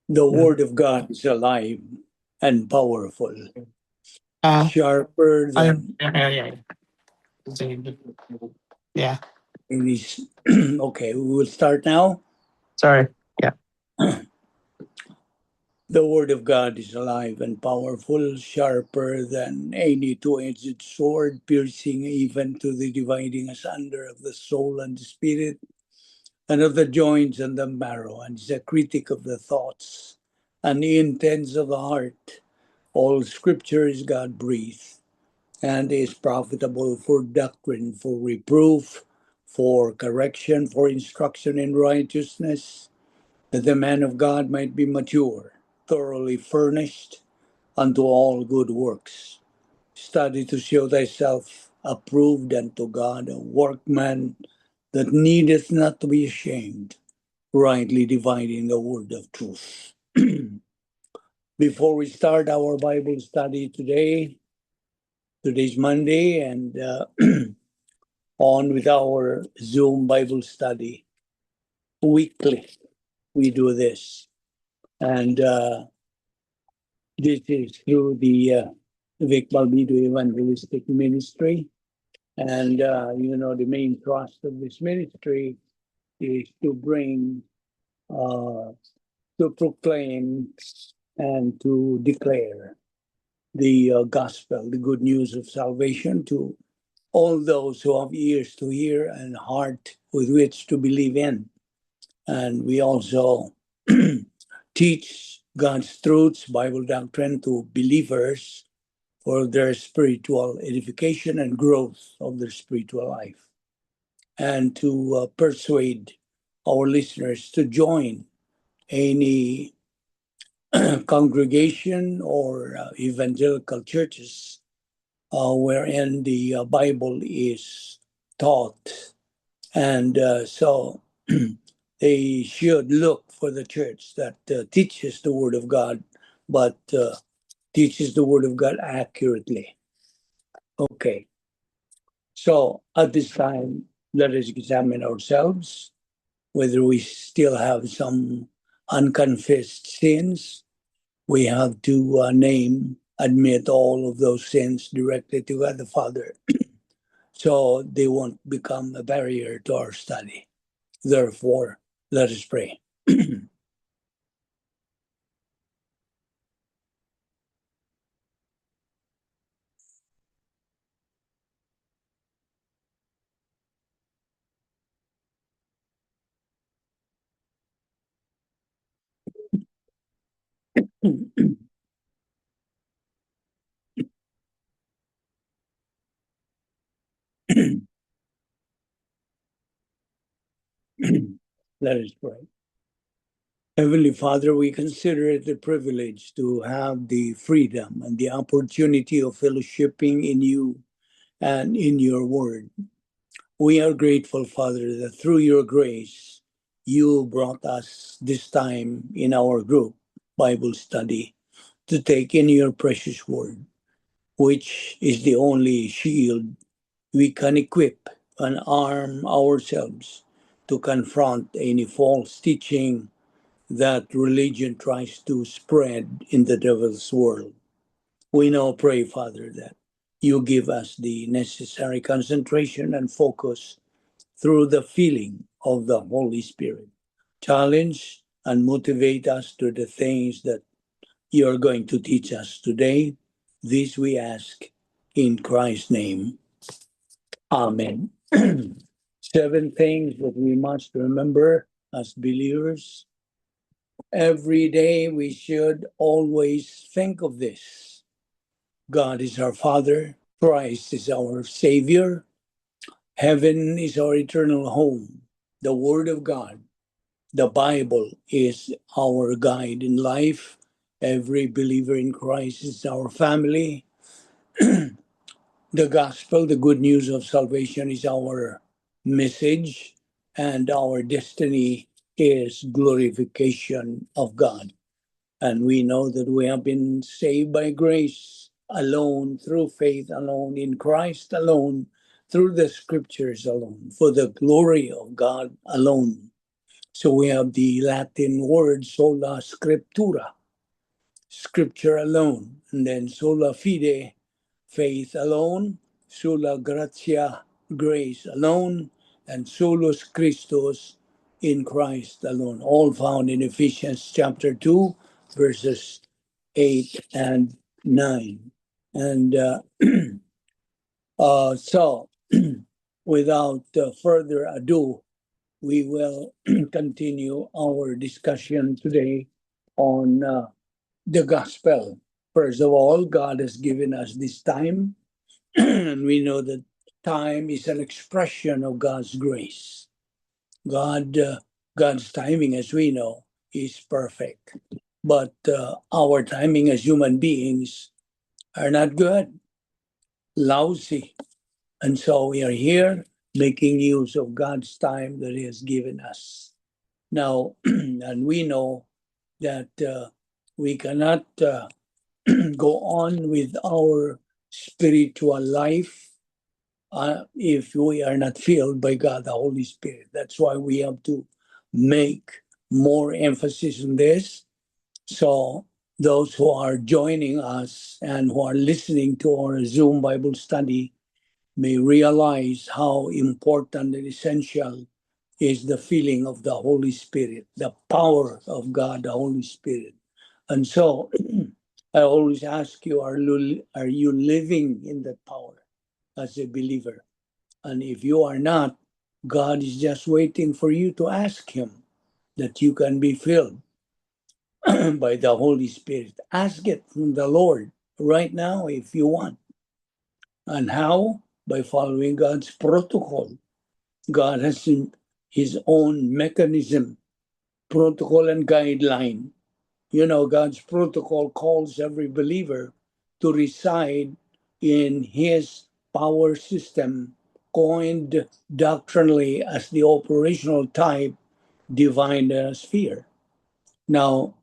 The word of God is alive and powerful, Uh, sharper than yeah. it is. Okay, we will start now. Sorry. Yeah. The word of God is alive and powerful, sharper than any two-edged sword, piercing even to the dividing asunder of the soul and the spirit, and of the joints and the marrow, and is a critic of the thoughts and the intents of the heart. All scripture is God breathed and is profitable for doctrine, for reproof, for correction, for instruction in righteousness, that the man of God might be mature, thoroughly furnished unto all good works. Study to show thyself approved unto God, a workman that needeth not to be ashamed, rightly dividing the word of truth. Before we start our Bible study today, today's Monday, and on with our Zoom Bible study weekly. We do this, and this is through the Vic Balbido Evangelistic Ministry. And, the main thrust of this ministry is to bring, to proclaim, and to declare the gospel, the good news of salvation to all those who have ears to hear and heart with which to believe in. And we also teach God's truths, Bible doctrine to believers for their spiritual edification and growth of their spiritual life, and to persuade our listeners to join any congregation or evangelical churches wherein the Bible is taught. And so they should look for the church that teaches the Word of God, but teaches the Word of God accurately. Okay. So at this time, let us examine ourselves, whether we still have some unconfessed sins. We have to admit all of those sins directly to God the Father, so they won't become a barrier to our study. Therefore, let us pray. Let us pray. Heavenly Father, we consider it a privilege to have the freedom and the opportunity of fellowshipping in you and in your word. We are grateful, Father, that through your grace, you brought us this time in our group Bible study to take in your precious word, which is the only shield we can equip and arm ourselves to confront any false teaching that religion tries to spread in the devil's world. We now pray, Father, that you give us the necessary concentration and focus through the feeling of the Holy Spirit. Challenge and motivate us to the things that you are going to teach us today. This we ask in Christ's name. Amen. 7 things that we must remember as believers. Every day we should always think of this. God is our Father, Christ is our Savior, heaven is our eternal home, the Word of God, the Bible is our guide in life. Every believer in Christ is our family. The gospel, the good news of salvation, is our message, and our destiny is glorification of God. And we know that we have been saved by grace alone, through faith alone, in Christ alone, through the scriptures alone, for the glory of God alone. So we have the Latin word sola scriptura, scripture alone, and then sola fide, faith alone, sola gratia, grace alone, and solus Christus, in Christ alone, all found in Ephesians chapter 2, verses 8 and 9. And so, without further ado, we will continue our discussion today on the gospel. First of all, God has given us this time, and we know that time is an expression of God's grace. God's timing, as we know, is perfect. But our timing as human beings are not good, lousy. And so we are here making use of God's time that He has given us. Now, and we know that we cannot go on with our spiritual life if we are not filled by God, the Holy Spirit. That's why we have to make more emphasis on this. So those who are joining us and who are listening to our Zoom Bible study may realize how important and essential is the filling of the Holy Spirit, the power of God, the Holy Spirit. And so I always ask you, are you living in that power as a believer? And if you are not, God is just waiting for you to ask Him that you can be filled by the Holy Spirit. Ask it from the Lord right now if you want. And how? By following God's protocol. God has His own mechanism, protocol, and guideline. You know, God's protocol calls every believer to reside in His power system, coined doctrinally as the operational type, divine sphere. Now,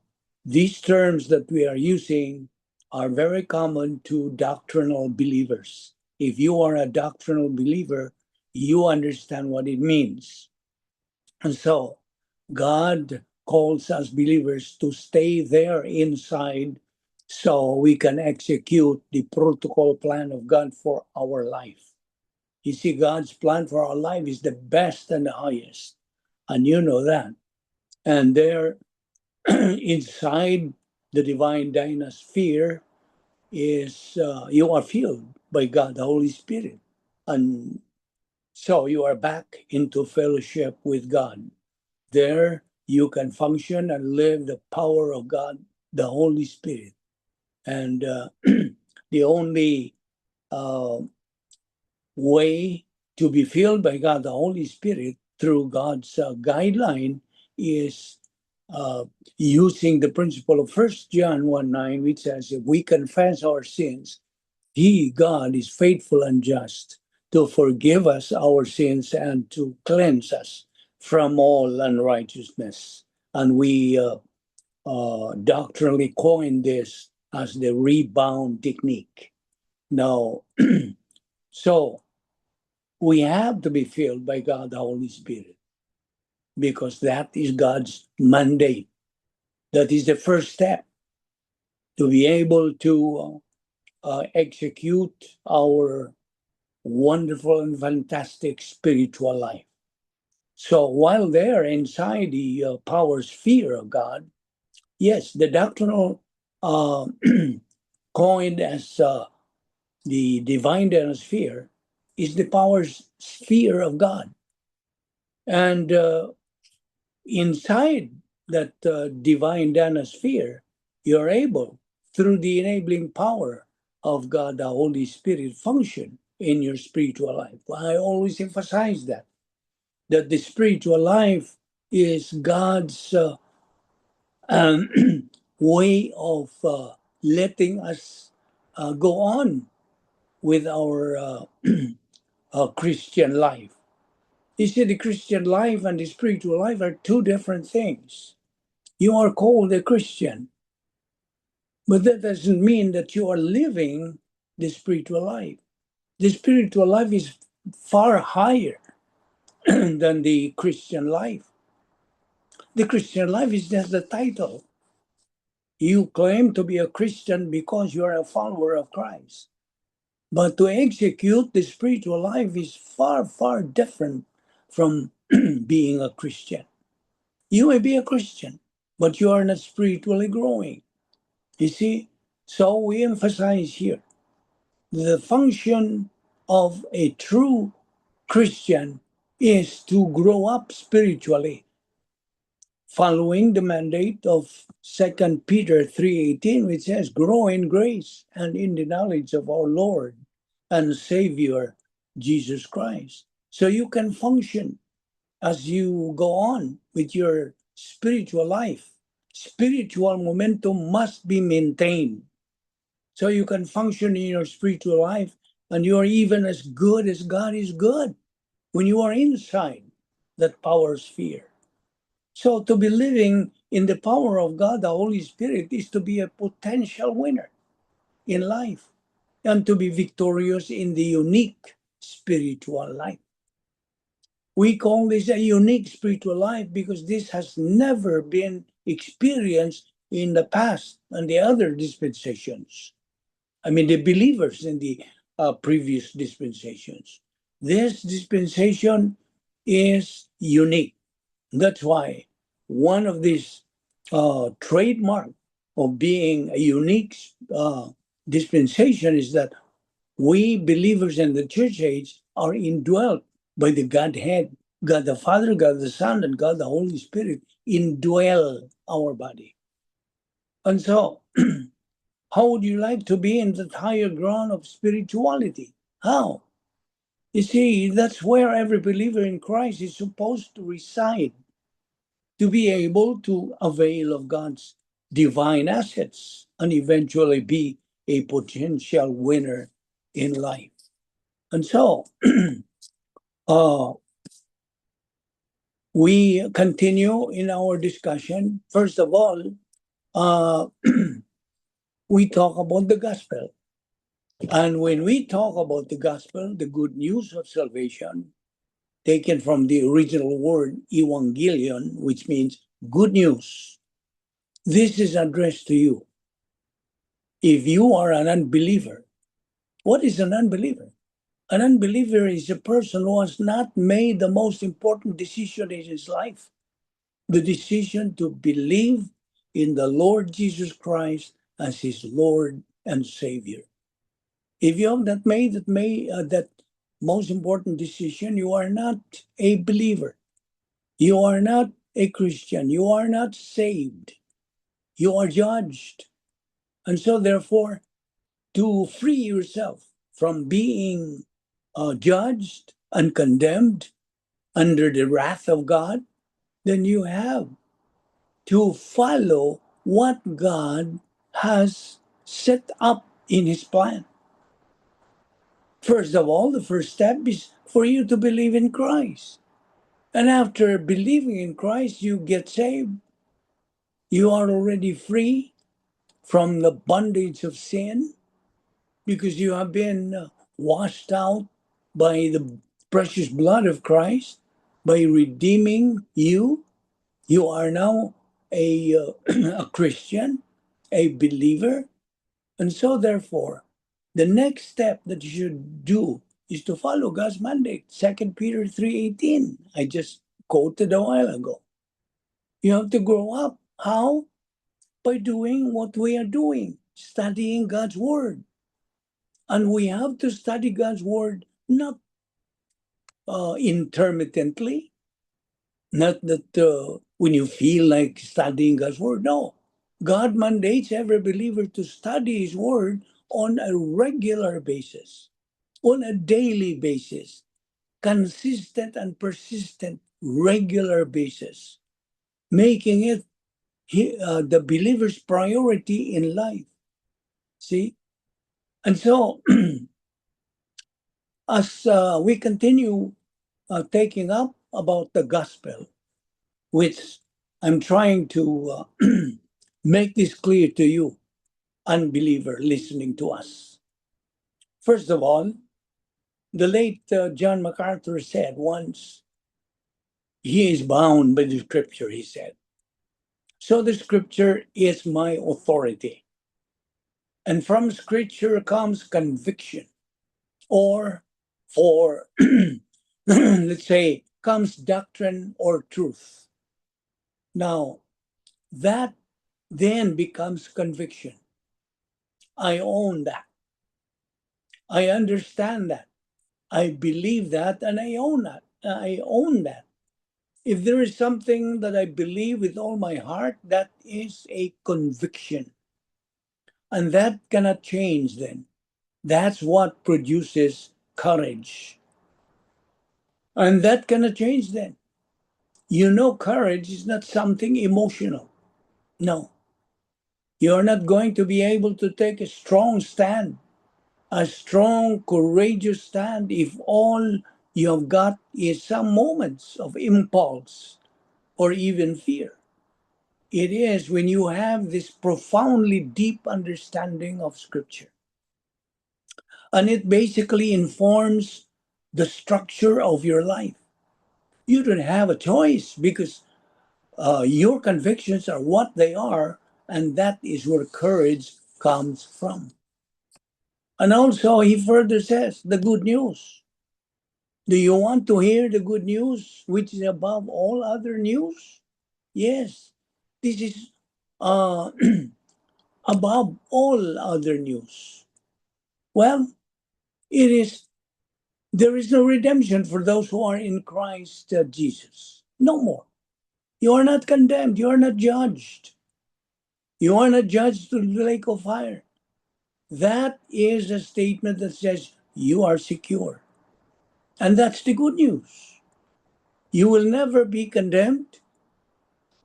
these terms that we are using are very common to doctrinal believers. If you are a doctrinal believer, you understand what it means. And so, God calls us believers to stay there inside so we can execute the protocol plan of God for our life. You see, God's plan for our life is the best and the highest. And you know that. And there, inside the divine dynasphere, is you are filled by God, the Holy Spirit. And so you are back into fellowship with God. There you can function and live the power of God, the Holy Spirit. And the only way to be filled by God, the Holy Spirit, through God's guideline is using the principle of 1 John 1:9, which says, if we confess our sins, He, God, is faithful and just to forgive us our sins and to cleanse us from all unrighteousness. And we doctrinally coined this as the rebound technique. Now, so we have to be filled by God, the Holy Spirit, because that is God's mandate. That is the first step to be able to execute our wonderful and fantastic spiritual life. So while they're inside the power sphere of God, yes, the doctrinal coined as the divine dynasphere is the power sphere of God. And inside that divine dynasphere, you're able, through the enabling power of God, the Holy Spirit, function in your spiritual life. I always emphasize that the spiritual life is God's way of letting us go on with our Christian life. You see, the Christian life and the spiritual life are two different things. You are called a Christian, but that doesn't mean that you are living the spiritual life. The spiritual life is far higher than the Christian life. The Christian life is just the title. You claim to be a Christian because you are a follower of Christ. But to execute the spiritual life is far, far different from being a Christian. You may be a Christian, but you are not spiritually growing. You see? So we emphasize here the function of a true Christian is to grow up spiritually, following the mandate of 2 Peter 3:18, which says, grow in grace and in the knowledge of our Lord and Savior, Jesus Christ. So you can function as you go on with your spiritual life. Spiritual momentum must be maintained. So you can function in your spiritual life and you are even as good as God is good when you are inside that power sphere. So to be living in the power of God, the Holy Spirit, is to be a potential winner in life and to be victorious in the unique spiritual life. We call this a unique spiritual life because this has never been experienced in the past and the other dispensations. I mean, the believers in the previous dispensations. This dispensation is unique. That's why one of these trademark of being a unique dispensation is that we believers in the church age are indwelt by the Godhead. God the Father, God the Son, and God the Holy Spirit indwell our body. And so, how would you like to be in that higher ground of spirituality? How? You see, that's where every believer in Christ is supposed to reside, to be able to avail of God's divine assets and eventually be a potential winner in life. And so, we continue in our discussion. First of all, we talk about the gospel. And when we talk about the gospel, the good news of salvation, taken from the original word evangelion, which means good news, this is addressed to you. If you are an unbeliever, what is an unbeliever? An unbeliever is a person who has not made the most important decision in his life, the decision to believe in the Lord Jesus Christ as his Lord and Savior. If you have not made that most important decision, you are not a believer. You are not a Christian. You are not saved. You are judged. And so, therefore, to free yourself from being judged and condemned under the wrath of God, then you have to follow what God has set up in his plan. First of all, the first step is for you to believe in Christ. And after believing in Christ, you get saved. You are already free from the bondage of sin because you have been washed out by the precious blood of Christ, by redeeming you. You are now a, a Christian, a believer. And so, therefore, the next step that you should do is to follow God's mandate, 2 Peter 3:18. I just quoted a while ago. You have to grow up. How? By doing what we are doing, studying God's Word. And we have to study God's Word not intermittently, not that when you feel like studying God's Word. No. God mandates every believer to study His Word on a regular basis, on a daily basis, consistent and persistent, regular basis, making it the believer's priority in life. See? And so, as we continue taking up about the gospel, which I'm trying to make this clear to you, unbeliever listening to us. First of all, the late John MacArthur said once, he is bound by the scripture, he said. So the scripture is my authority. And from scripture comes conviction, or for, let's say, comes doctrine or truth. Now, that then becomes conviction. I own that. I understand that. I believe that, and I own that. I own that. If there is something that I believe with all my heart, that is a conviction. And that cannot change then. That's what produces courage. And that cannot change then. You know, courage is not something emotional. No. You're not going to be able to take a strong stand, a strong, courageous stand, if all you've got is some moments of impulse or even fear. It is when you have this profoundly deep understanding of Scripture. And it basically informs the structure of your life. You don't have a choice because your convictions are what they are, and that is where courage comes from. And also, he further says the good news. Do you want to hear the good news, which is above all other news? Yes, this is uh, above all other news. Well, it is. There is no redemption for those who are in Christ Jesus. No more. You are not condemned. You are not judged. You are not judged to the lake of fire. That is a statement that says you are secure. And that's the good news. You will never be condemned.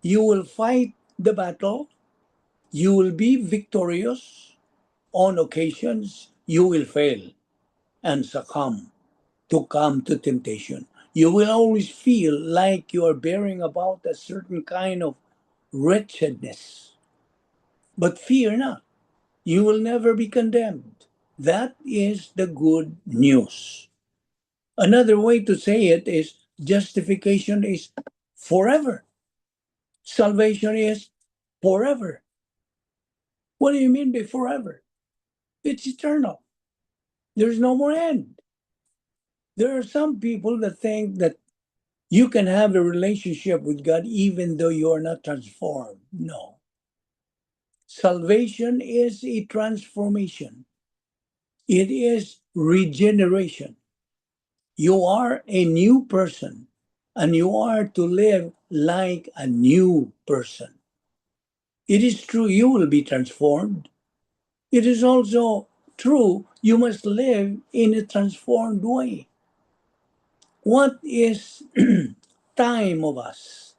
You will fight the battle. You will be victorious. On occasions, you will fail and succumb to come to temptation. You will always feel like you are bearing about a certain kind of wretchedness. But fear not, you will never be condemned. That is the good news. Another way to say it is justification is forever. Salvation is forever. What do you mean by forever? It's eternal. There's no more end. There are some people that think that you can have a relationship with God even though you are not transformed. No. Salvation is a transformation, it is regeneration. You are a new person and you are to live like a new person. It is true you will be transformed. It is also true you must live in a transformed way. What is time of us,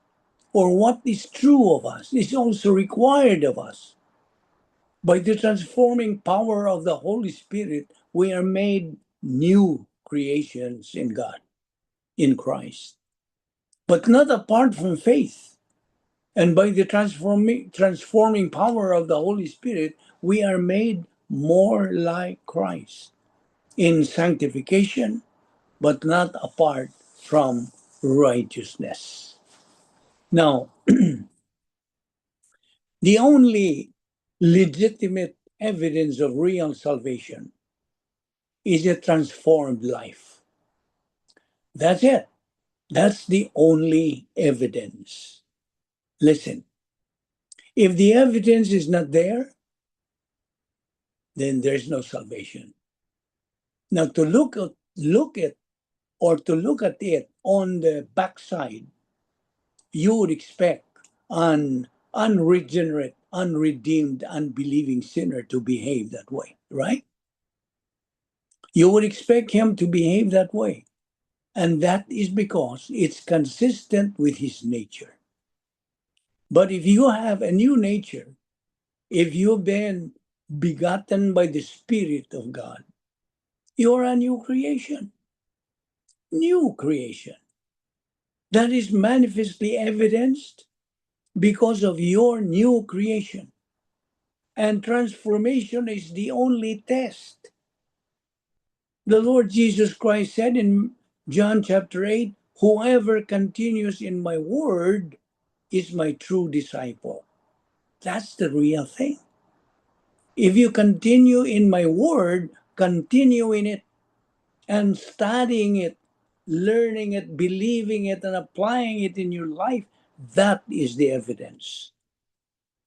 or what is true of us, is also required of us. By the transforming power of the Holy Spirit, we are made new creations in God, in Christ, but not apart from faith. And by the transforming power of the Holy Spirit, we are made more like Christ in sanctification, but not apart from righteousness. Now, the only legitimate evidence of real salvation is a transformed life. That's it. That's the only evidence. Listen, if the evidence is not there, then there's no salvation. Now, to look at it on the backside, you would expect an unregenerate, unredeemed, unbelieving sinner to behave that way, right? You would expect him to behave that way. And that is because it's consistent with his nature. But if you have a new nature, if you've been begotten by the Spirit of God, you're a new creation. New creation. That is manifestly evidenced because of your new creation. And transformation is the only test. The Lord Jesus Christ said in John chapter 8, whoever continues in my word is my true disciple. That's the real thing. If you continue in my word, continue in it and studying it, learning it, believing it, and applying it in your life, that is the evidence.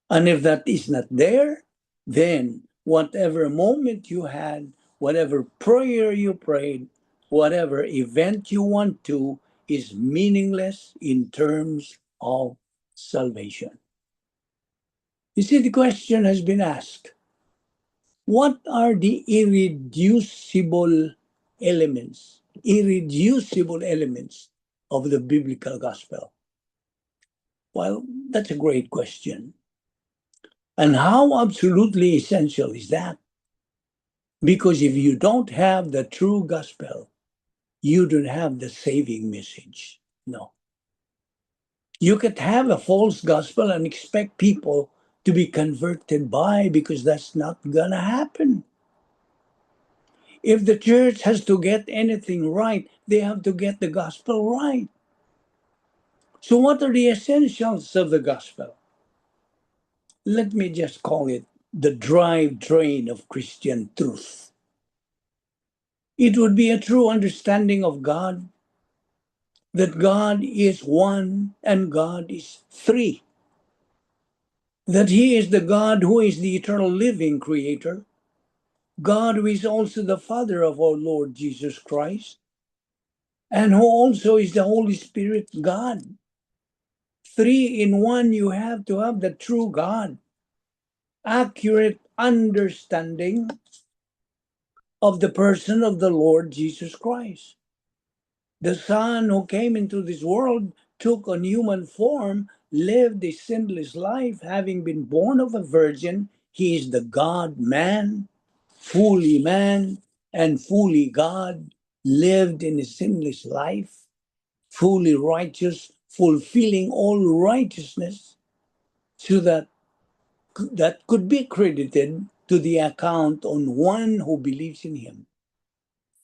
And if that is not there, then whatever moment you had, whatever prayer you prayed, whatever event you want to, is meaningless in terms of salvation. You see, the question has been asked, what are the irreducible elements of the biblical gospel? Well, that's a great question. And how absolutely essential is that? Because if you don't have the true gospel, you don't have the saving message. No. You could have a false gospel and expect people to be converted by, because that's not gonna happen. If the church has to get anything right, they have to get the gospel right. So what are the essentials of the gospel? Let me just call it the drivetrain of Christian truth. It would be a true understanding of God, that God is one and God is three. That He is the God who is the eternal living creator, God who is also the Father of our Lord Jesus Christ, and who also is the Holy Spirit God. Three in one, you have to have the true God. Accurate understanding of the person of the Lord Jesus Christ. The Son who came into this world, took on human form, lived a sinless life, having been born of a virgin. He is the God-man, fully man and fully God, lived in a sinless life, fully righteous, fulfilling all righteousness, so that could be credited to the account on one who believes in him,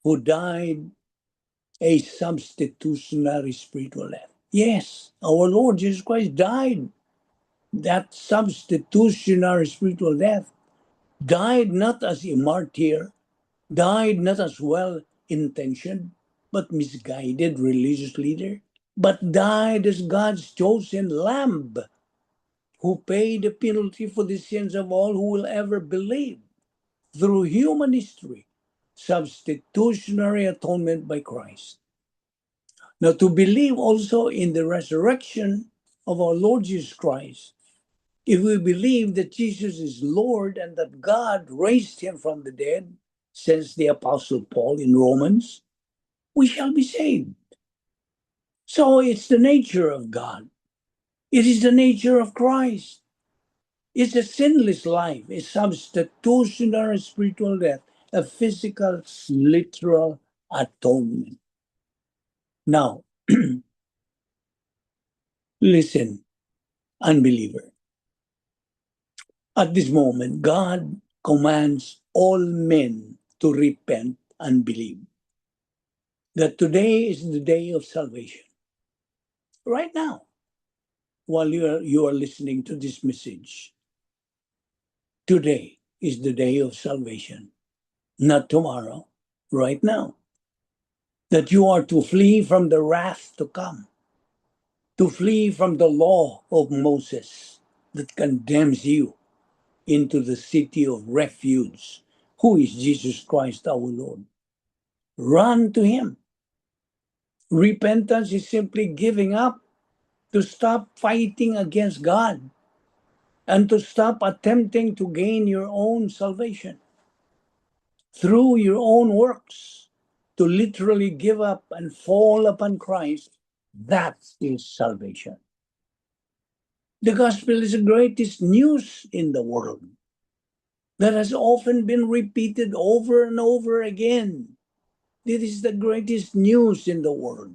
who died a substitutionary spiritual death. Yes, our Lord Jesus Christ died that substitutionary spiritual death, died not as a martyr, died not as well-intentioned, but misguided religious leader, but died as God's chosen lamb, who paid the penalty for the sins of all who will ever believe. Through human history, substitutionary atonement by Christ. Now, to believe also in the resurrection of our Lord Jesus Christ, if we believe that Jesus is Lord and that God raised him from the dead, says the Apostle Paul in Romans, we shall be saved. So it's the nature of God. It is the nature of Christ. It's a sinless life, a substitutionary spiritual death, a physical, literal atonement. Now, listen, unbeliever. At this moment, God commands all men to repent and believe that today is the day of salvation. Right now, while you are listening to this message, today is the day of salvation, not tomorrow, right now. That you are to flee from the wrath to come, to flee from the law of Moses that condemns you into the city of refuge, who is Jesus Christ our Lord. Run to him. Repentance is simply giving up, to stop fighting against God and to stop attempting to gain your own salvation through your own works, to literally give up and fall upon Christ. That is salvation. The gospel is the greatest news in the world that has often been repeated over and over again. It is the greatest news in the world.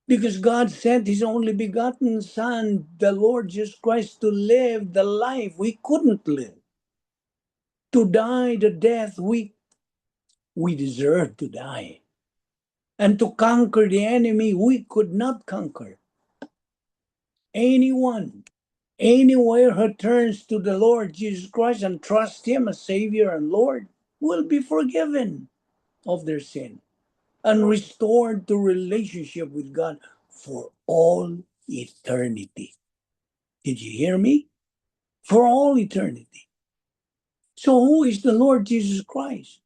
Because God sent his only begotten Son, the Lord Jesus Christ, to live the life we couldn't live, to die the death we deserve to die, and to conquer the enemy we could not conquer. Anyone anywhere who turns to the Lord Jesus Christ and trusts Him as Savior and Lord will be forgiven of their sin and restored to relationship with God for all eternity. Did you hear me? For all eternity. So who is the Lord Jesus Christ?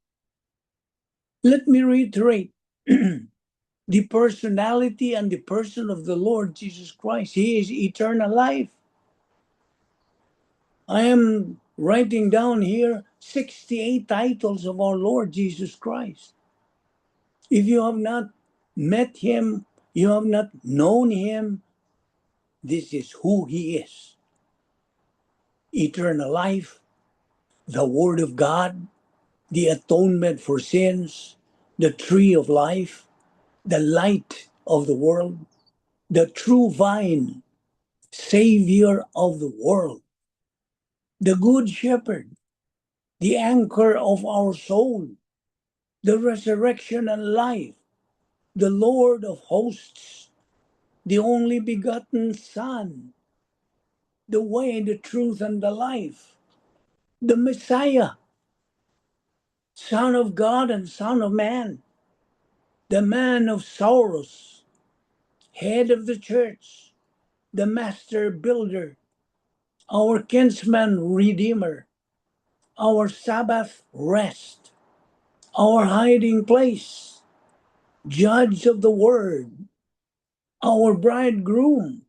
Let me reiterate the personality and the person of the Lord Jesus Christ. He is eternal life. I am writing down here 68 titles of our Lord Jesus Christ. If you have not met Him, you have not known Him, this is who He is. Eternal life, the Word of God, the atonement for sins, the tree of life, the light of the world, the true vine, Savior of the world, the good shepherd, the anchor of our soul, the resurrection and life, the Lord of hosts, the only begotten Son, the way, the truth, and the life, the Messiah, Son of God and Son of Man, the man of sorrows, head of the church, the master builder, our kinsman redeemer, our Sabbath rest, our hiding place, judge of the word, our bridegroom,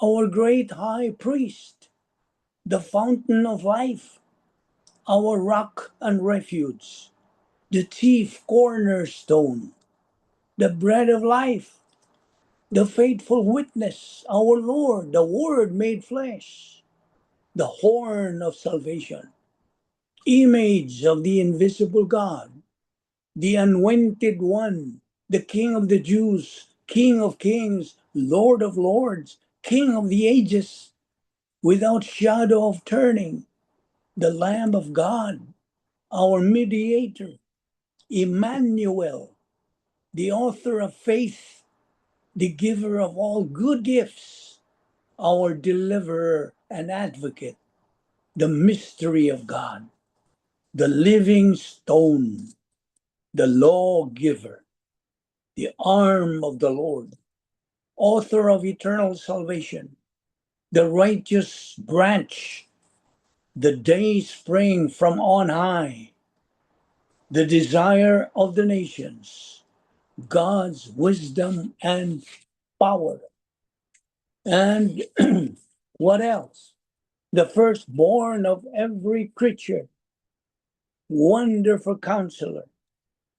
our great high priest, the fountain of life, our rock and refuge, the chief cornerstone, the bread of life, the faithful witness, our Lord, the Word made flesh, the horn of salvation, image of the invisible God, the anointed one, the King of the Jews, King of kings, Lord of lords, King of the ages, without shadow of turning, the Lamb of God, our mediator, Emmanuel, the author of faith, the giver of all good gifts, our deliverer and advocate, the mystery of God, the living stone, the lawgiver, the arm of the Lord, author of eternal salvation, the righteous branch, the day spring from on high, the desire of the nations, God's wisdom and power. And what else? The firstborn of every creature, wonderful counselor,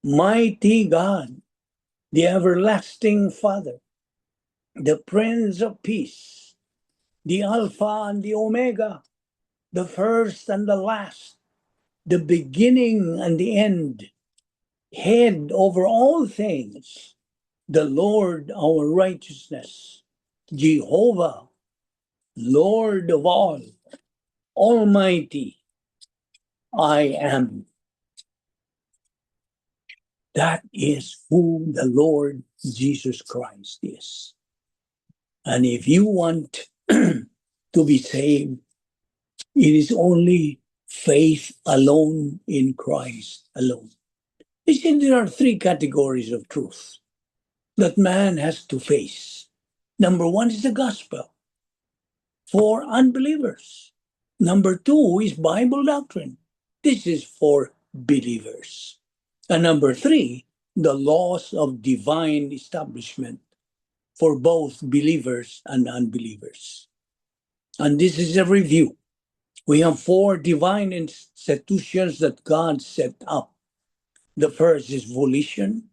mighty God, the everlasting Father, the Prince of Peace, the Alpha and the Omega, the first and the last, the beginning and the end, head over all things, the Lord our righteousness, Jehovah, Lord of all, Almighty, I am. That is who the Lord Jesus Christ is. And if you want to be saved, it is only faith alone in Christ alone. You see, there are three categories of truth that man has to face. Number one is the gospel for unbelievers. Number two is Bible doctrine. This is for believers. And number three, the laws of divine establishment for both believers and unbelievers. And this is a review. We have four divine institutions that God set up. The first is volition.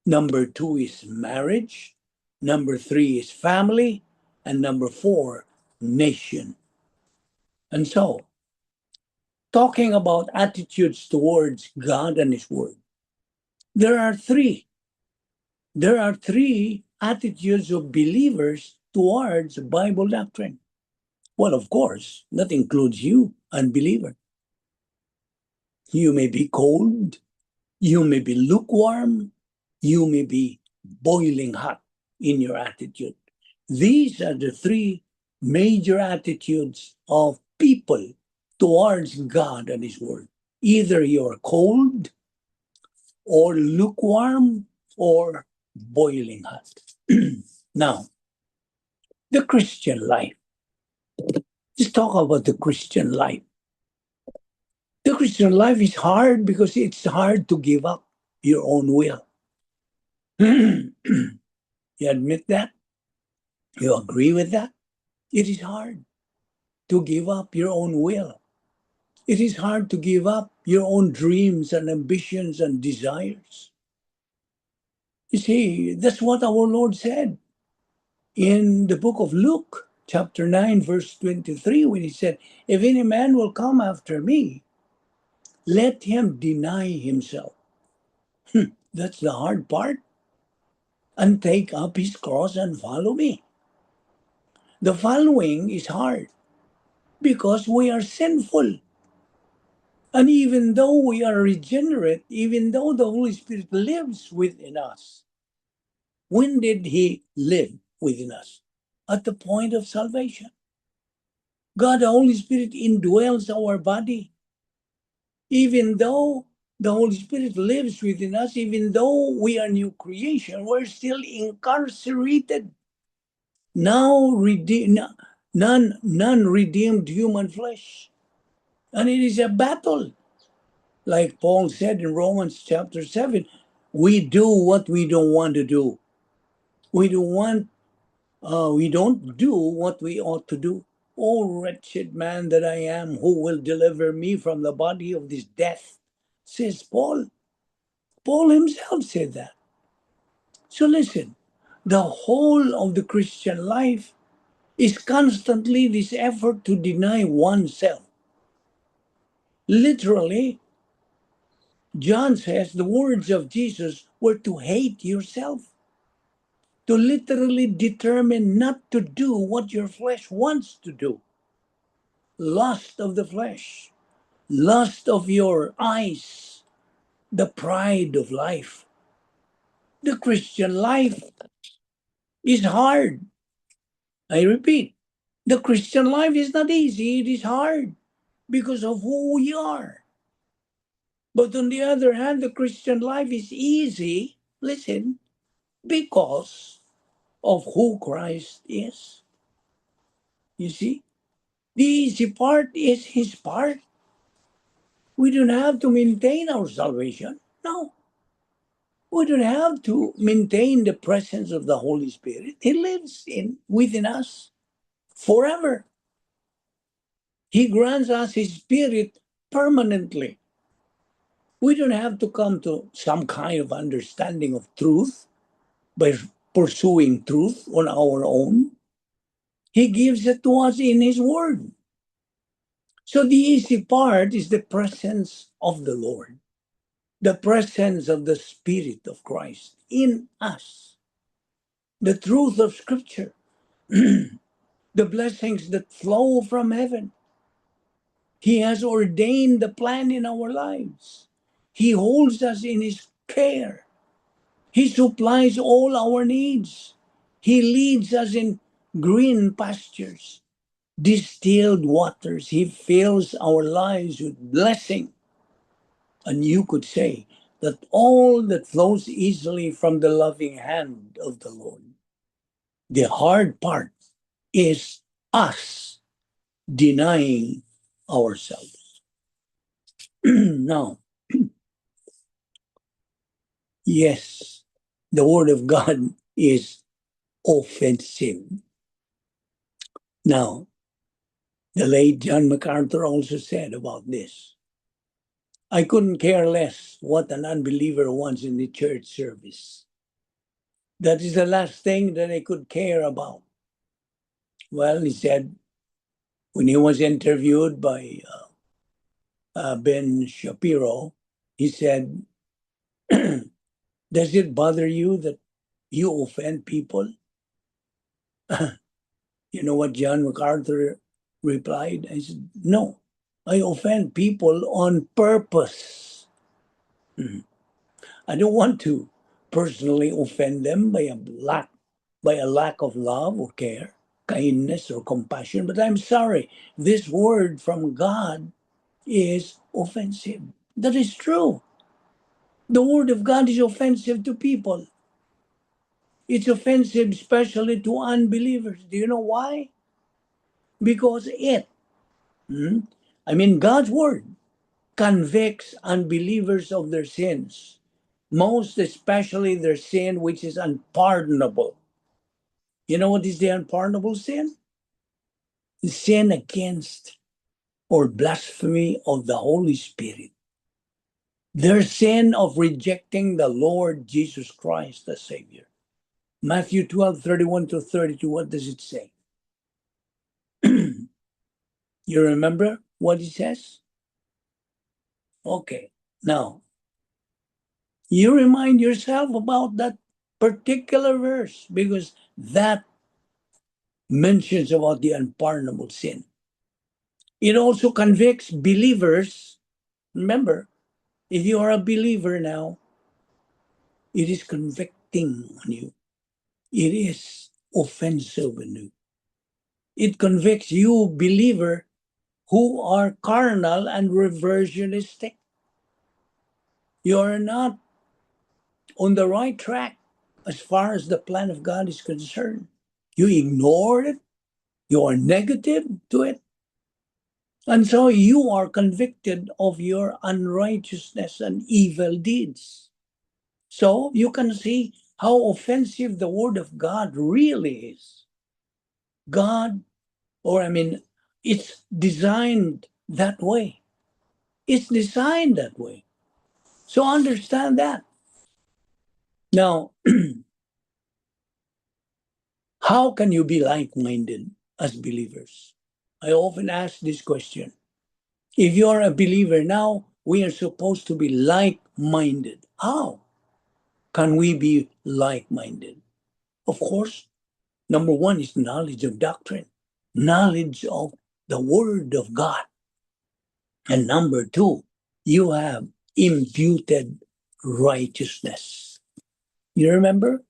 Number two is marriage. Number three is family. And number four, nation. And so, talking about attitudes towards God and His Word, there are three. There are three attitudes of believers towards Bible doctrine. Well, of course, that includes you, unbeliever. You may be cold, you may be lukewarm, you may be boiling hot in your attitude. These are the three major attitudes of people towards God and His Word. Either you're cold, or lukewarm, or boiling hot. Now, the Christian life. Let's talk about the Christian life. The Christian life is hard because it's hard to give up your own will. You admit that? You agree with that? It is hard to give up your own will. It is hard to give up your own dreams and ambitions and desires. You see, that's what our Lord said in the book of Luke, chapter 9, verse 23, when He said, "If any man will come after me, let him deny himself." That's the hard part. "And take up his cross and follow me." The following is hard because we are sinful. And even though we are regenerate, even though the Holy Spirit lives within us, when did He live within us? At the point of salvation. God, the Holy Spirit, indwells our body. Even though the Holy Spirit lives within us, even though we are new creation, we're still incarcerated. Now none-redeemed human flesh. And it is a battle. Like Paul said in Romans chapter 7, we do what we don't want to do. We don't do what we ought to do. Oh, wretched man that I am, who will deliver me from the body of this death? Says Paul. Paul himself said that. So listen, the whole of the Christian life is constantly this effort to deny oneself. Literally, John says the words of Jesus were to hate yourself, to literally determine not to do what your flesh wants to do. Lust of the flesh, lust of your eyes, the pride of life. The Christian life is hard. I repeat, the Christian life is not easy, it is hard because of who we are. But on the other hand, the Christian life is easy, listen, because of who Christ is. You see, the easy part is His part. We don't have to maintain our salvation. No. We don't have to maintain the presence of the Holy Spirit. He lives within us forever. He grants us His Spirit permanently. We don't have to come to some kind of understanding of truth by pursuing truth on our own. He gives it to us in His Word. So the easy part is the presence of the Lord, the presence of the Spirit of Christ in us, the truth of Scripture, the blessings that flow from heaven. He has ordained the plan in our lives. He holds us in His care. He supplies all our needs. He leads us in green pastures, distilled waters. He fills our lives with blessing. And you could say that all that flows easily from the loving hand of the Lord. The hard part is us denying ourselves. Now, yes, the Word of God is offensive. Now, the late John MacArthur also said about this, I couldn't care less what an unbeliever wants in the church service. That is the last thing that I could care about. Well, he said, when he was interviewed by Ben Shapiro, he said, does it bother you that you offend people? You know what John MacArthur replied? I said, no, I offend people on purpose. I don't want to personally offend them by a lack of love or care. kindness or compassion. But I'm sorry, this word from God is offensive. That is true. The word of God is offensive to people. It's offensive especially to unbelievers. Do you know why? Because God's word convicts unbelievers of their sins, most especially their sin which is unpardonable. You know what is the unpardonable sin? The sin against or blasphemy of the Holy Spirit. Their sin of rejecting the Lord Jesus Christ, the Savior. Matthew 12:31-32, what does it say? You remember what it says? Okay, now, you remind yourself about that particular verse because that mentions about the unpardonable sin. It also convicts believers. Remember, if you are a believer now, it is convicting on you. It is offensive on you. It convicts you, believer, who are carnal and reversionistic. You are not on the right track as far as the plan of God is concerned. You ignored it. You are negative to it. And so you are convicted of your unrighteousness and evil deeds. So you can see how offensive the word of God really is. God, it's designed that way. It's designed that way. So understand that. Now, how can you be like-minded as believers? I often ask this question. If you're a believer now, we are supposed to be like-minded. How can we be like-minded? Of course, number one is knowledge of doctrine, knowledge of the Word of God. And number two, you have imputed righteousness. You remember?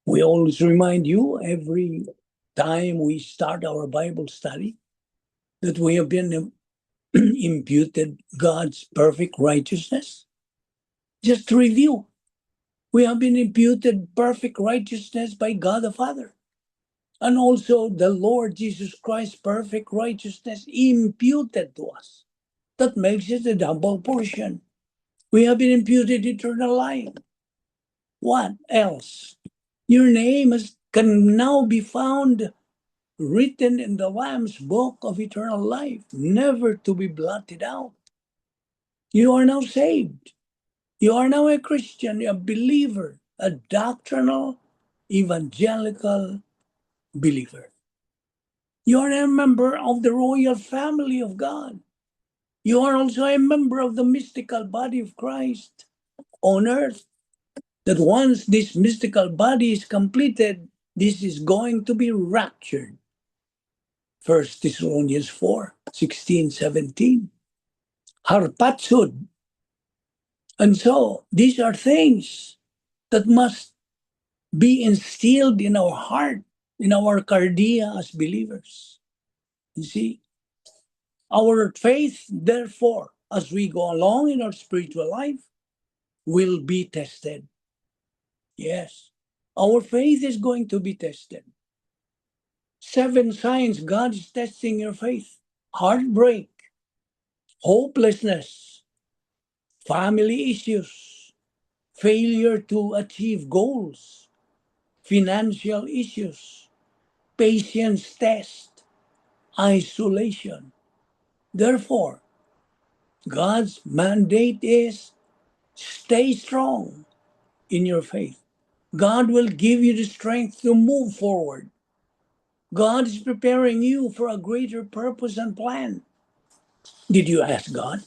We always remind you every time we start our Bible study that we have been imputed God's perfect righteousness. Just to review, we have been imputed perfect righteousness by God the Father. And also the Lord Jesus Christ's perfect righteousness imputed to us. That makes it a double portion. We have been imputed eternal life. What else? Your name can now be found written in the Lamb's book of eternal life, never to be blotted out. You are now saved. You are now a Christian, a believer, a doctrinal, evangelical believer. You are a member of the royal family of God. You are also a member of the mystical body of Christ on earth. That once this mystical body is completed, this is going to be raptured. 1 Thessalonians 4:16-17. Harpatsud. And so these are things that must be instilled in our heart, in our cardia as believers. You see, our faith, therefore, as we go along in our spiritual life, will be tested. Yes, our faith is going to be tested. 7 signs God is testing your faith: heartbreak, hopelessness, family issues, failure to achieve goals, financial issues, patience test, isolation. Therefore, God's mandate is stay strong in your faith. God will give you the strength to move forward. God is preparing you for a greater purpose and plan. Did you ask God?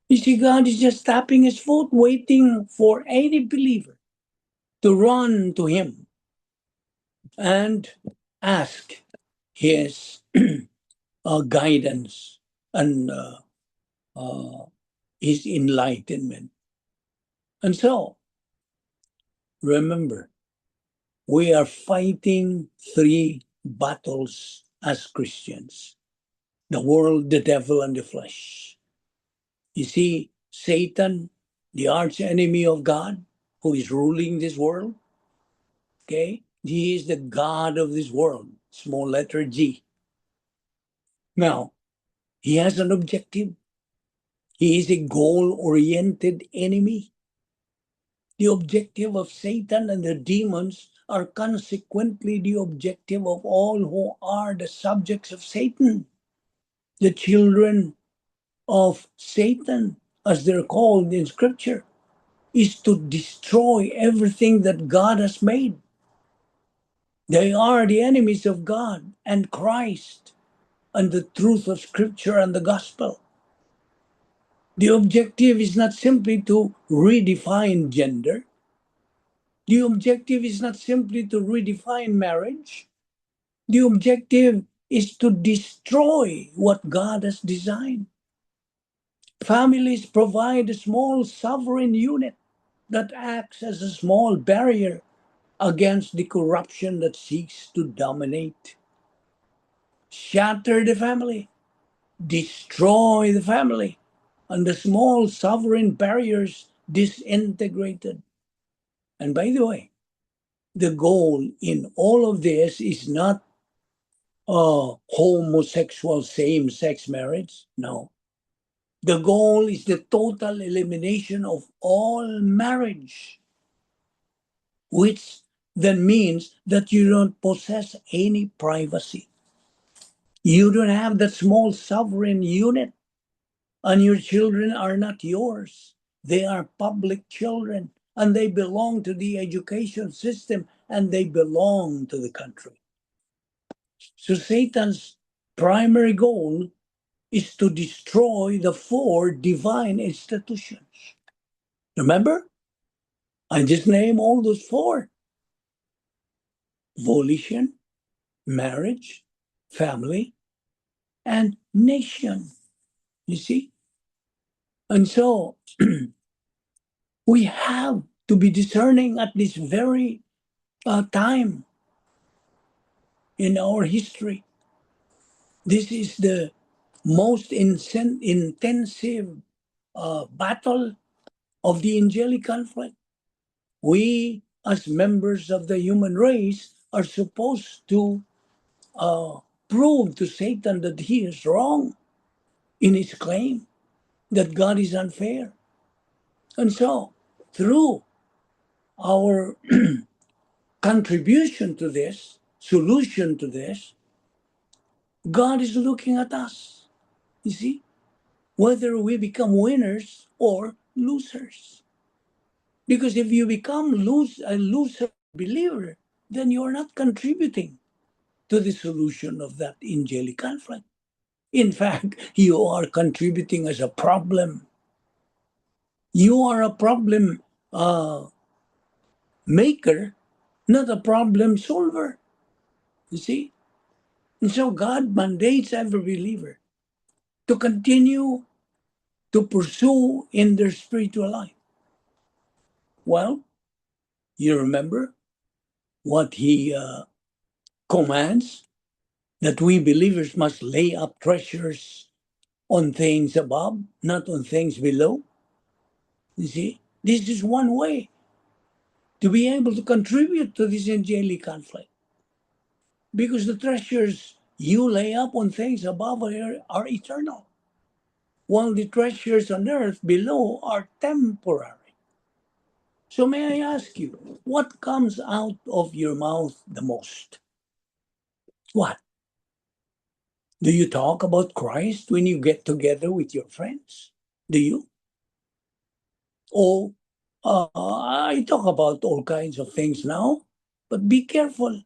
You see, God is just tapping his foot, waiting for any believer to run to him and ask his guidance and his enlightenment. And so, remember, we are fighting 3 battles as Christians: the world, the devil, and the flesh. You see, Satan, the arch enemy of God, who is ruling this world, okay? He is the God of this world, small letter G. Now, he has an objective. He is a goal-oriented enemy. The objective of Satan and the demons are consequently the objective of all who are the subjects of Satan, the children of Satan, as they're called in Scripture, is to destroy everything that God has made. They are the enemies of God and Christ and the truth of Scripture and the gospel. The objective is not simply to redefine gender. The objective is not simply to redefine marriage. The objective is to destroy what God has designed. Families provide a small sovereign unit that acts as a small barrier against the corruption that seeks to dominate. Shatter the family, destroy the family, and the small sovereign barriers disintegrated. And by the way, the goal in all of this is not homosexual same-sex marriage. No. The goal is the total elimination of all marriage, which then means that you don't possess any privacy. You don't have that small sovereign unit, and your children are not yours. They are public children, and they belong to the education system, and they belong to the country. So Satan's primary goal is to destroy the four divine institutions. Remember? I just named all those four: volition, marriage, family, and nation. You see? And so we have to be discerning at this very time in our history. This is the most intensive battle of the angelic conflict. We, as members of the human race, are supposed to prove to Satan that he is wrong in his claim that God is unfair. And so, through our contribution to this, solution to this, God is looking at us, you see, whether we become winners or losers. Because if you become a loser believer, then you're not contributing to the solution of that angelic conflict. In fact, you are contributing as a problem. You are a problem maker, not a problem solver. You see? And so God mandates every believer to continue to pursue in their spiritual life. Well, you remember what he commands, that we believers must lay up treasures on things above, not on things below. You see, this is one way to be able to contribute to this angelic conflict, because the treasures you lay up on things above are eternal, while the treasures on earth below are temporary. So may I ask you, what comes out of your mouth the most? What? Do you talk about Christ when you get together with your friends? Do you? Oh, I talk about all kinds of things now, but be careful.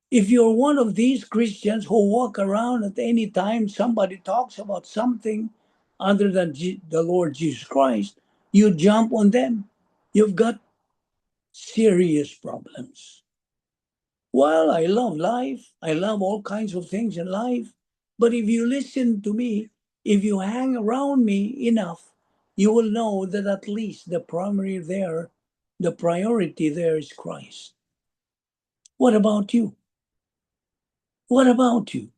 If you're one of these Christians who walk around at any time somebody talks about something other than the Lord Jesus Christ, you jump on them. You've got serious problems. Well, I love life. I love all kinds of things in life. But if you listen to me, if you hang around me enough, you will know that at least the priority there is Christ. What about you? What about you?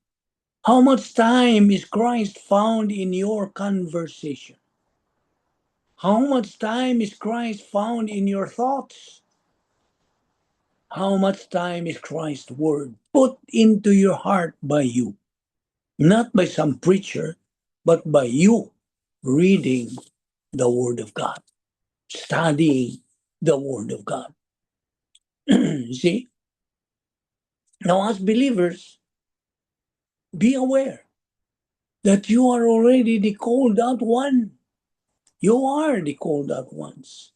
How much time is Christ found in your conversation? How much time is Christ found in your thoughts? How much time is Christ's word put into your heart by you? Not by some preacher, but by you reading the word of God, studying the word of God. See? Now, as believers, be aware that you are already the called out one. You are the called out ones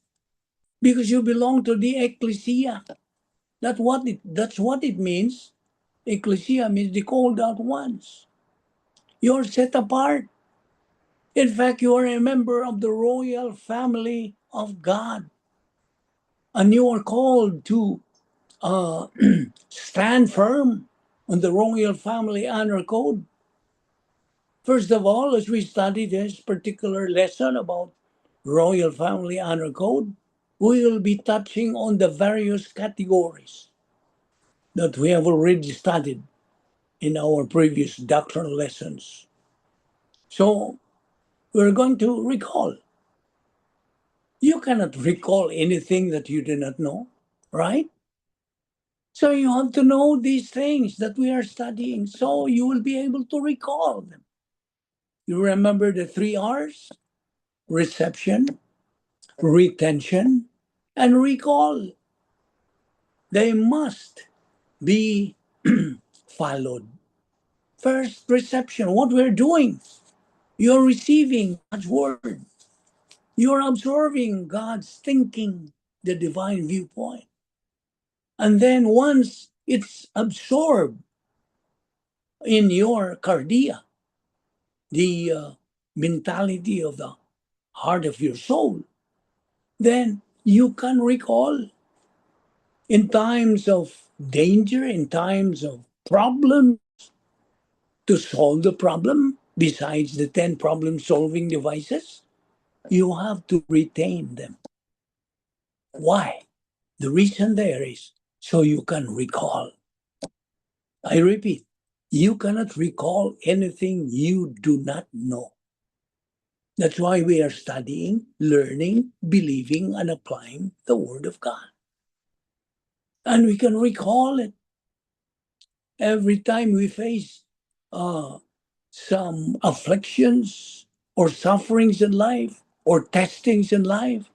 because you belong to the ecclesia. That's what it means. Ecclesia means the called out ones. You're set apart. In fact, you are a member of the royal family of God. And you are called to uh, stand firm on the royal family honor code. First of all, as we study this particular lesson about royal family honor code, we will be touching on the various categories that we have already studied in our previous doctrinal lessons. So we're going to recall. You cannot recall anything that you do not know, right? So you have to know these things that we are studying so you will be able to recall them. You remember the 3 R's: reception, retention, and recall. They must be followed. First, reception, what we're doing. You're receiving God's word. You're absorbing God's thinking, the divine viewpoint. And then once it's absorbed in your cardia, the mentality of the heart of your soul, then you can recall in times of danger, in times of problem, to solve the problem. Besides the 10 problem solving devices, you have to retain them. Why? The reason there is so you can recall. I repeat, you cannot recall anything you do not know. That's why we are studying, learning, believing, and applying the Word of God. And we can recall it every time we face some afflictions or sufferings in life or testings in life.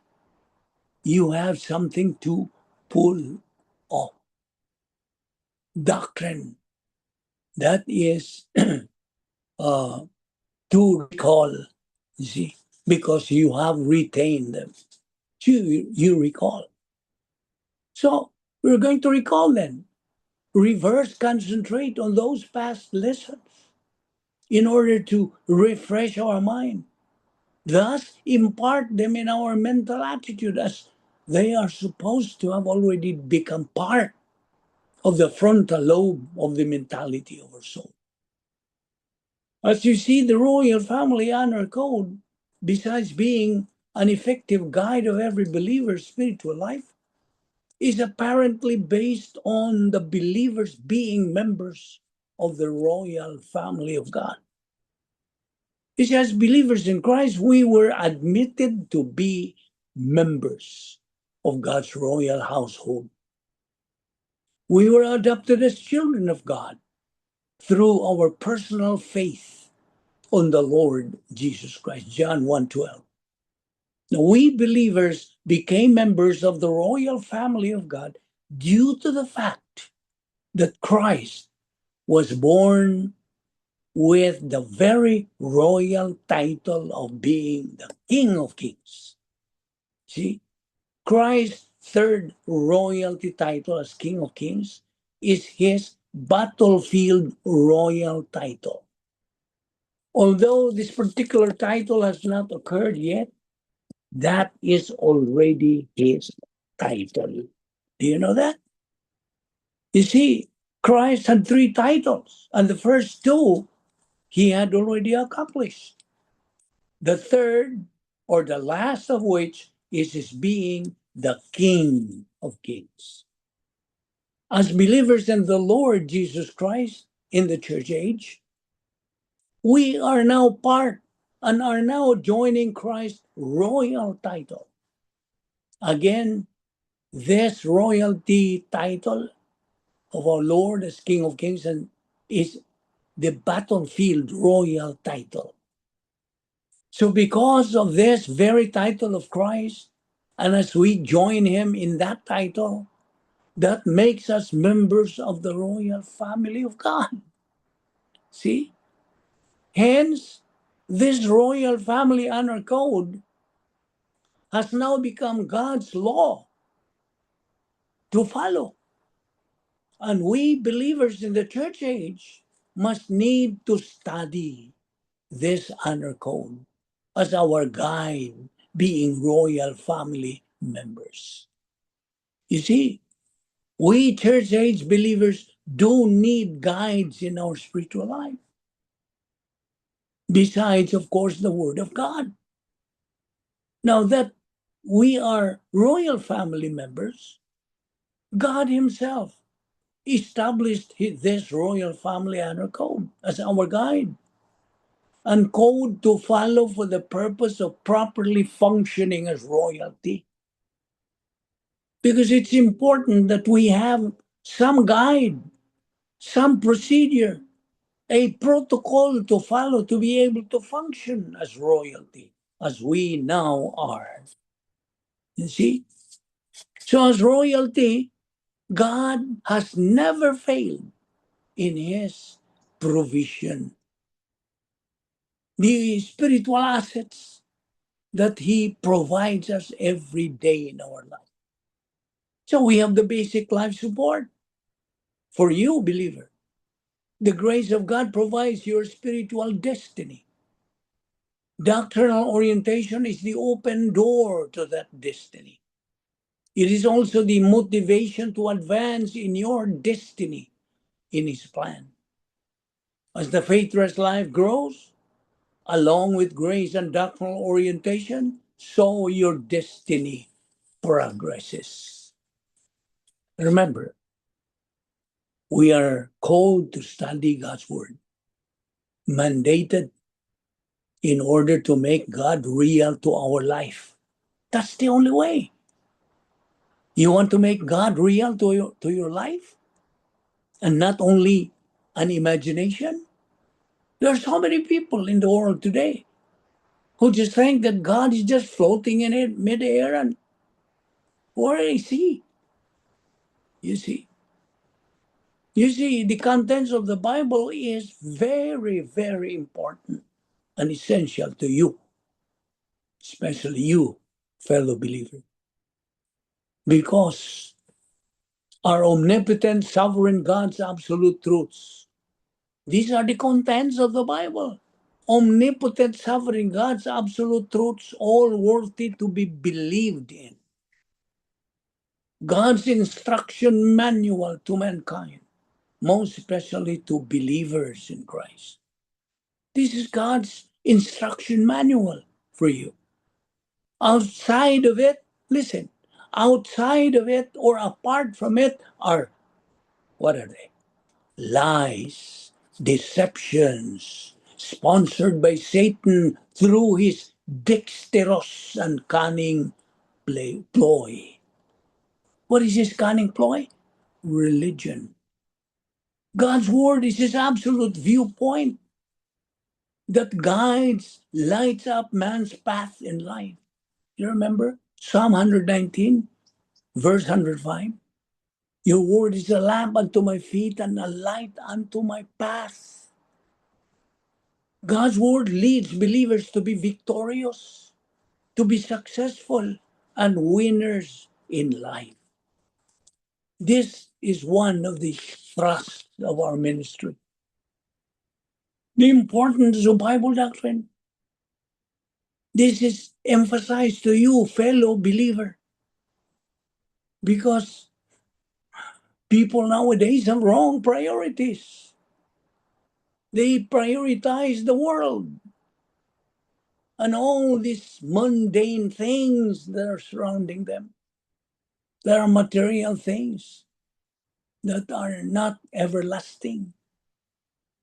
You have something to pull off. Doctrine. That is to recall, you see, because you have retained them. You recall. So we're going to recall then. Reverse concentrate on those past lessons in order to refresh our mind. Thus, impart them in our mental attitude as they are supposed to have already become part of the frontal lobe of the mentality of our soul. As you see, the royal family honor code, besides being an effective guide of every believer's spiritual life, is apparently based on the believers being members of the royal family of God. It's as believers in Christ, we were admitted to be members of God's royal household. We were adopted as children of God through our personal faith on the Lord Jesus Christ. John 1:12. Now, we believers became members of the royal family of God due to the fact that Christ was born with the very royal title of being the King of Kings. See, Christ's third royalty title as King of Kings is his battlefield royal title. Although this particular title has not occurred yet, that is already his title. Do you know that? You see, Christ had 3 titles, and the first 2 he had already accomplished. The third, or the last of which, is his being the King of Kings. As believers in the Lord Jesus Christ, in the church age. We are now part and are now joining Christ's royal title. Again, this royalty title of our Lord as King of Kings and is the battlefield royal title. So because of this very title of Christ, and as we join him in that title, that makes us members of the royal family of God. See? Hence, this royal family honor code has now become God's law to follow. And we believers in the church age must need to study this honor code as our guide, being royal family members. You see, we church age believers do need guides in our spiritual life. Besides, of course, the Word of God. Now that we are royal family members, God Himself established this royal family honor code as our guide and code to follow for the purpose of properly functioning as royalty. Because it's important that we have some guide, some procedure, a protocol to follow to be able to function as royalty, as we now are. You see? So, as royalty, God has never failed in His provision. The spiritual assets that He provides us every day in our life. So, we have the basic life support for you, believer. The grace of God provides your spiritual destiny. Doctrinal orientation is the open door to that destiny. It is also the motivation to advance in your destiny in His plan. As the faith rest life grows, along with grace and doctrinal orientation, so your destiny progresses. Remember, we are called to study God's Word, mandated in order to make God real to our life. That's the only way. You want to make God real to your life? And not only an imagination? There are so many people in the world today who just think that God is just floating in it midair and where is He? You see. You see, the contents of the Bible is very, very important and essential to you, especially you, fellow believer. Because our omnipotent, sovereign God's absolute truths. These are the contents of the Bible. Omnipotent, sovereign God's absolute truths, all worthy to be believed in. God's instruction manual to mankind, most especially to believers in Christ. This is God's instruction manual for you. Outside of it, listen, outside of it or apart from it are, what are they? Lies, deceptions, sponsored by Satan through his dexterous and cunning ploy. What is his cunning ploy? Religion. God's word is his absolute viewpoint that guides, lights up man's path in life. You remember Psalm 119, verse 105? Your word is a lamp unto my feet and a light unto my path. God's word leads believers to be victorious, to be successful, and winners in life. This is one of the thrusts of our ministry. The importance of Bible doctrine. This is emphasized to you, fellow believer, because people nowadays have wrong priorities. They prioritize the world and all these mundane things that are surrounding them. There are material things that are not everlasting.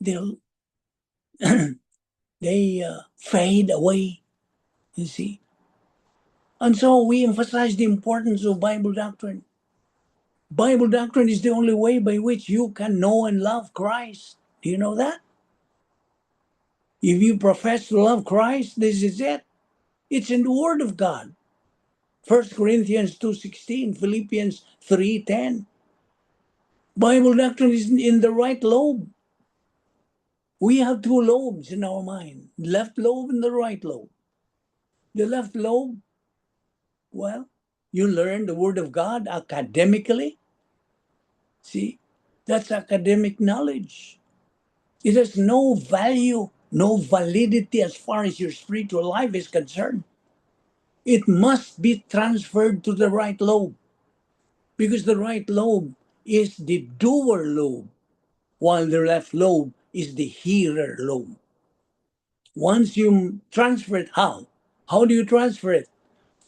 they'll they fade away, you see. And so we emphasize the importance of Bible doctrine. Bible doctrine is the only way by which you can know and love Christ. Do you know that? If you profess to love Christ, this is it. It's in the Word of God. 1 Corinthians 2:16, Philippians 3:10. Bible doctrine is in the right lobe. We have two lobes in our mind, left lobe and the right lobe. The left lobe, well, you learn the Word of God academically. See, that's academic knowledge. It has no value, no validity as far as your spiritual life is concerned. It must be transferred to the right lobe because the right lobe is the doer lobe, while the left lobe is the hearer lobe. Once you transfer it, how? How do you transfer it?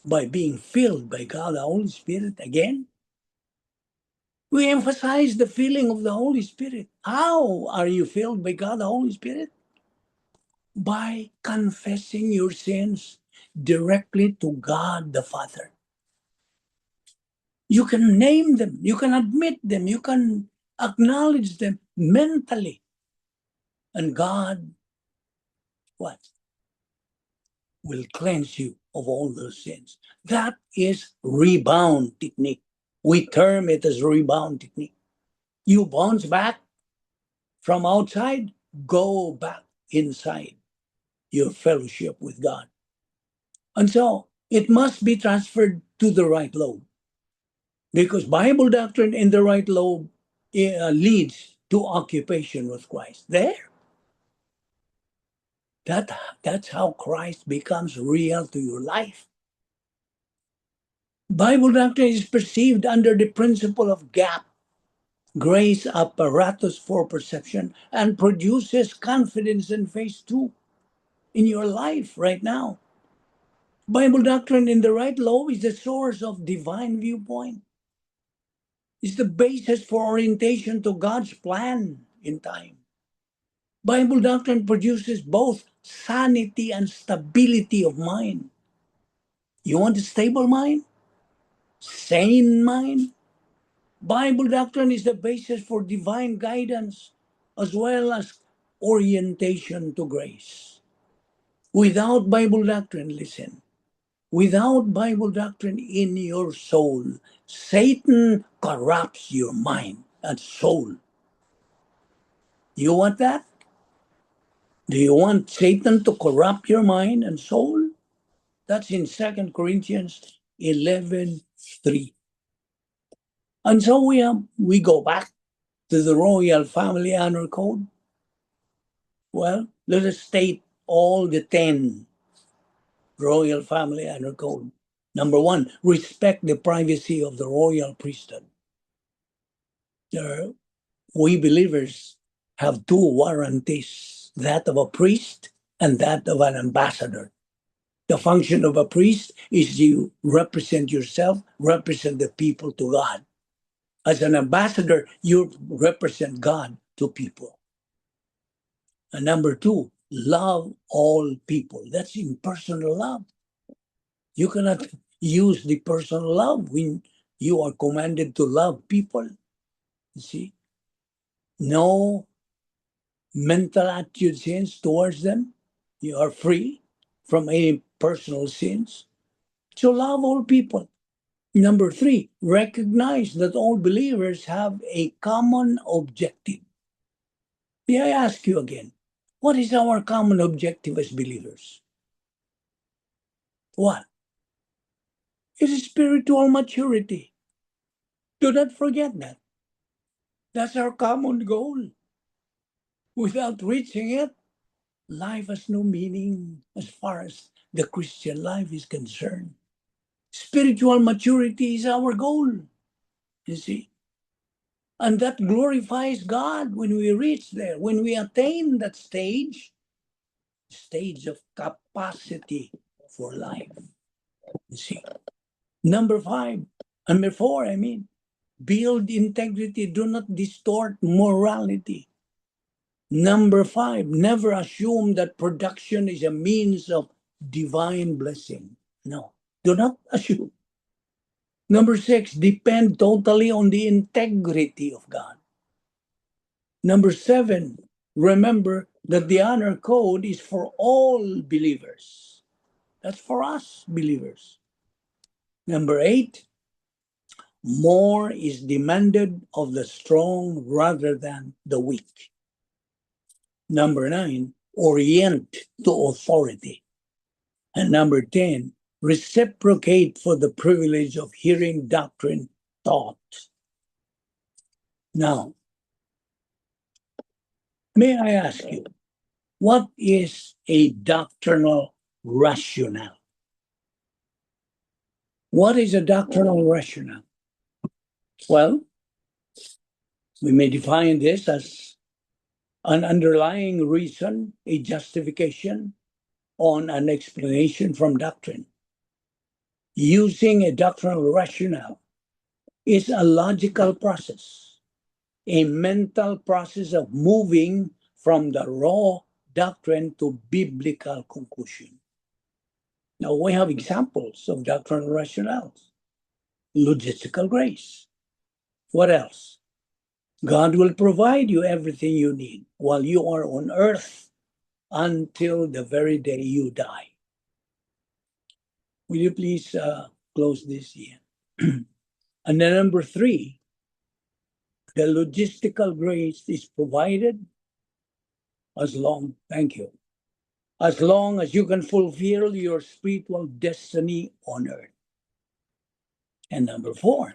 By being filled by God, the Holy Spirit again. We emphasize the filling of the Holy Spirit. How are you filled by God, the Holy Spirit? By confessing your sins directly to God the Father. You can name them, you can admit them, you can acknowledge them mentally. And God, what? Will cleanse you of all those sins. That is rebound technique. We term it as rebound technique. You bounce back from outside, go back inside your fellowship with God. And so it must be transferred to the right lobe because Bible doctrine in the right lobe leads to occupation with Christ. That's how Christ becomes real to your life. Bible doctrine is perceived under the principle of gap, grace apparatus for perception, and produces confidence in phase 2 in your life right now. Bible doctrine in the right lobe is the source of divine viewpoint. It's the basis for orientation to God's plan in time. Bible doctrine produces both sanity and stability of mind. You want a stable mind? Sane mind? Bible doctrine is the basis for divine guidance as well as orientation to grace. Without Bible doctrine, listen, without Bible doctrine in your soul, Satan corrupts your mind and soul. You want that? Do you want Satan to corrupt your mind and soul? That's in 2 Corinthians 11:3. And so we go back to the Royal Family Honor Code. Well, let us state all the 10 Royal Family Honor Code. Number 1, respect the privacy of the royal priesthood. We believers have two warranties, that of a priest and that of an ambassador. The function of a priest is you represent yourself, represent the people to God. As an ambassador, you represent God to people. And number 2, love all people. That's impersonal love. You cannot use the personal love when you are commanded to love people. You see? No mental attitude sins towards them. You are free from any personal sins. So love all people. Number 3, recognize that all believers have a common objective. May I ask you again, what is our common objective as believers? What? It is spiritual maturity. Do not forget that. That's our common goal. Without reaching it, life has no meaning as far as the Christian life is concerned. Spiritual maturity is our goal, you see. And that glorifies God when we reach there, when we attain that stage of capacity for life, you see. Number 4, build integrity, do not distort morality. Number 5, never assume that production is a means of divine blessing. No, do not assume. Number 6, depend totally on the integrity of God. Number 7, remember that the honor code is for all believers. That's for us believers. Number 8, more is demanded of the strong rather than the weak. Number 9, orient to authority. And number 10, reciprocate for the privilege of hearing doctrine taught. Now, may I ask you, what is a doctrinal rationale? What is a doctrinal rationale? Well, we may define this as an underlying reason, a justification on an explanation from doctrine. Using a doctrinal rationale is a logical process, a mental process of moving from the raw doctrine to biblical conclusion. Now, we have examples of doctrinal rationales. Logistical grace. What else? God will provide you everything you need while you are on earth until the very day you die. Will you please close this here? And then number 3, the logistical grace is provided as long as you can fulfill your spiritual destiny on earth. And number 4,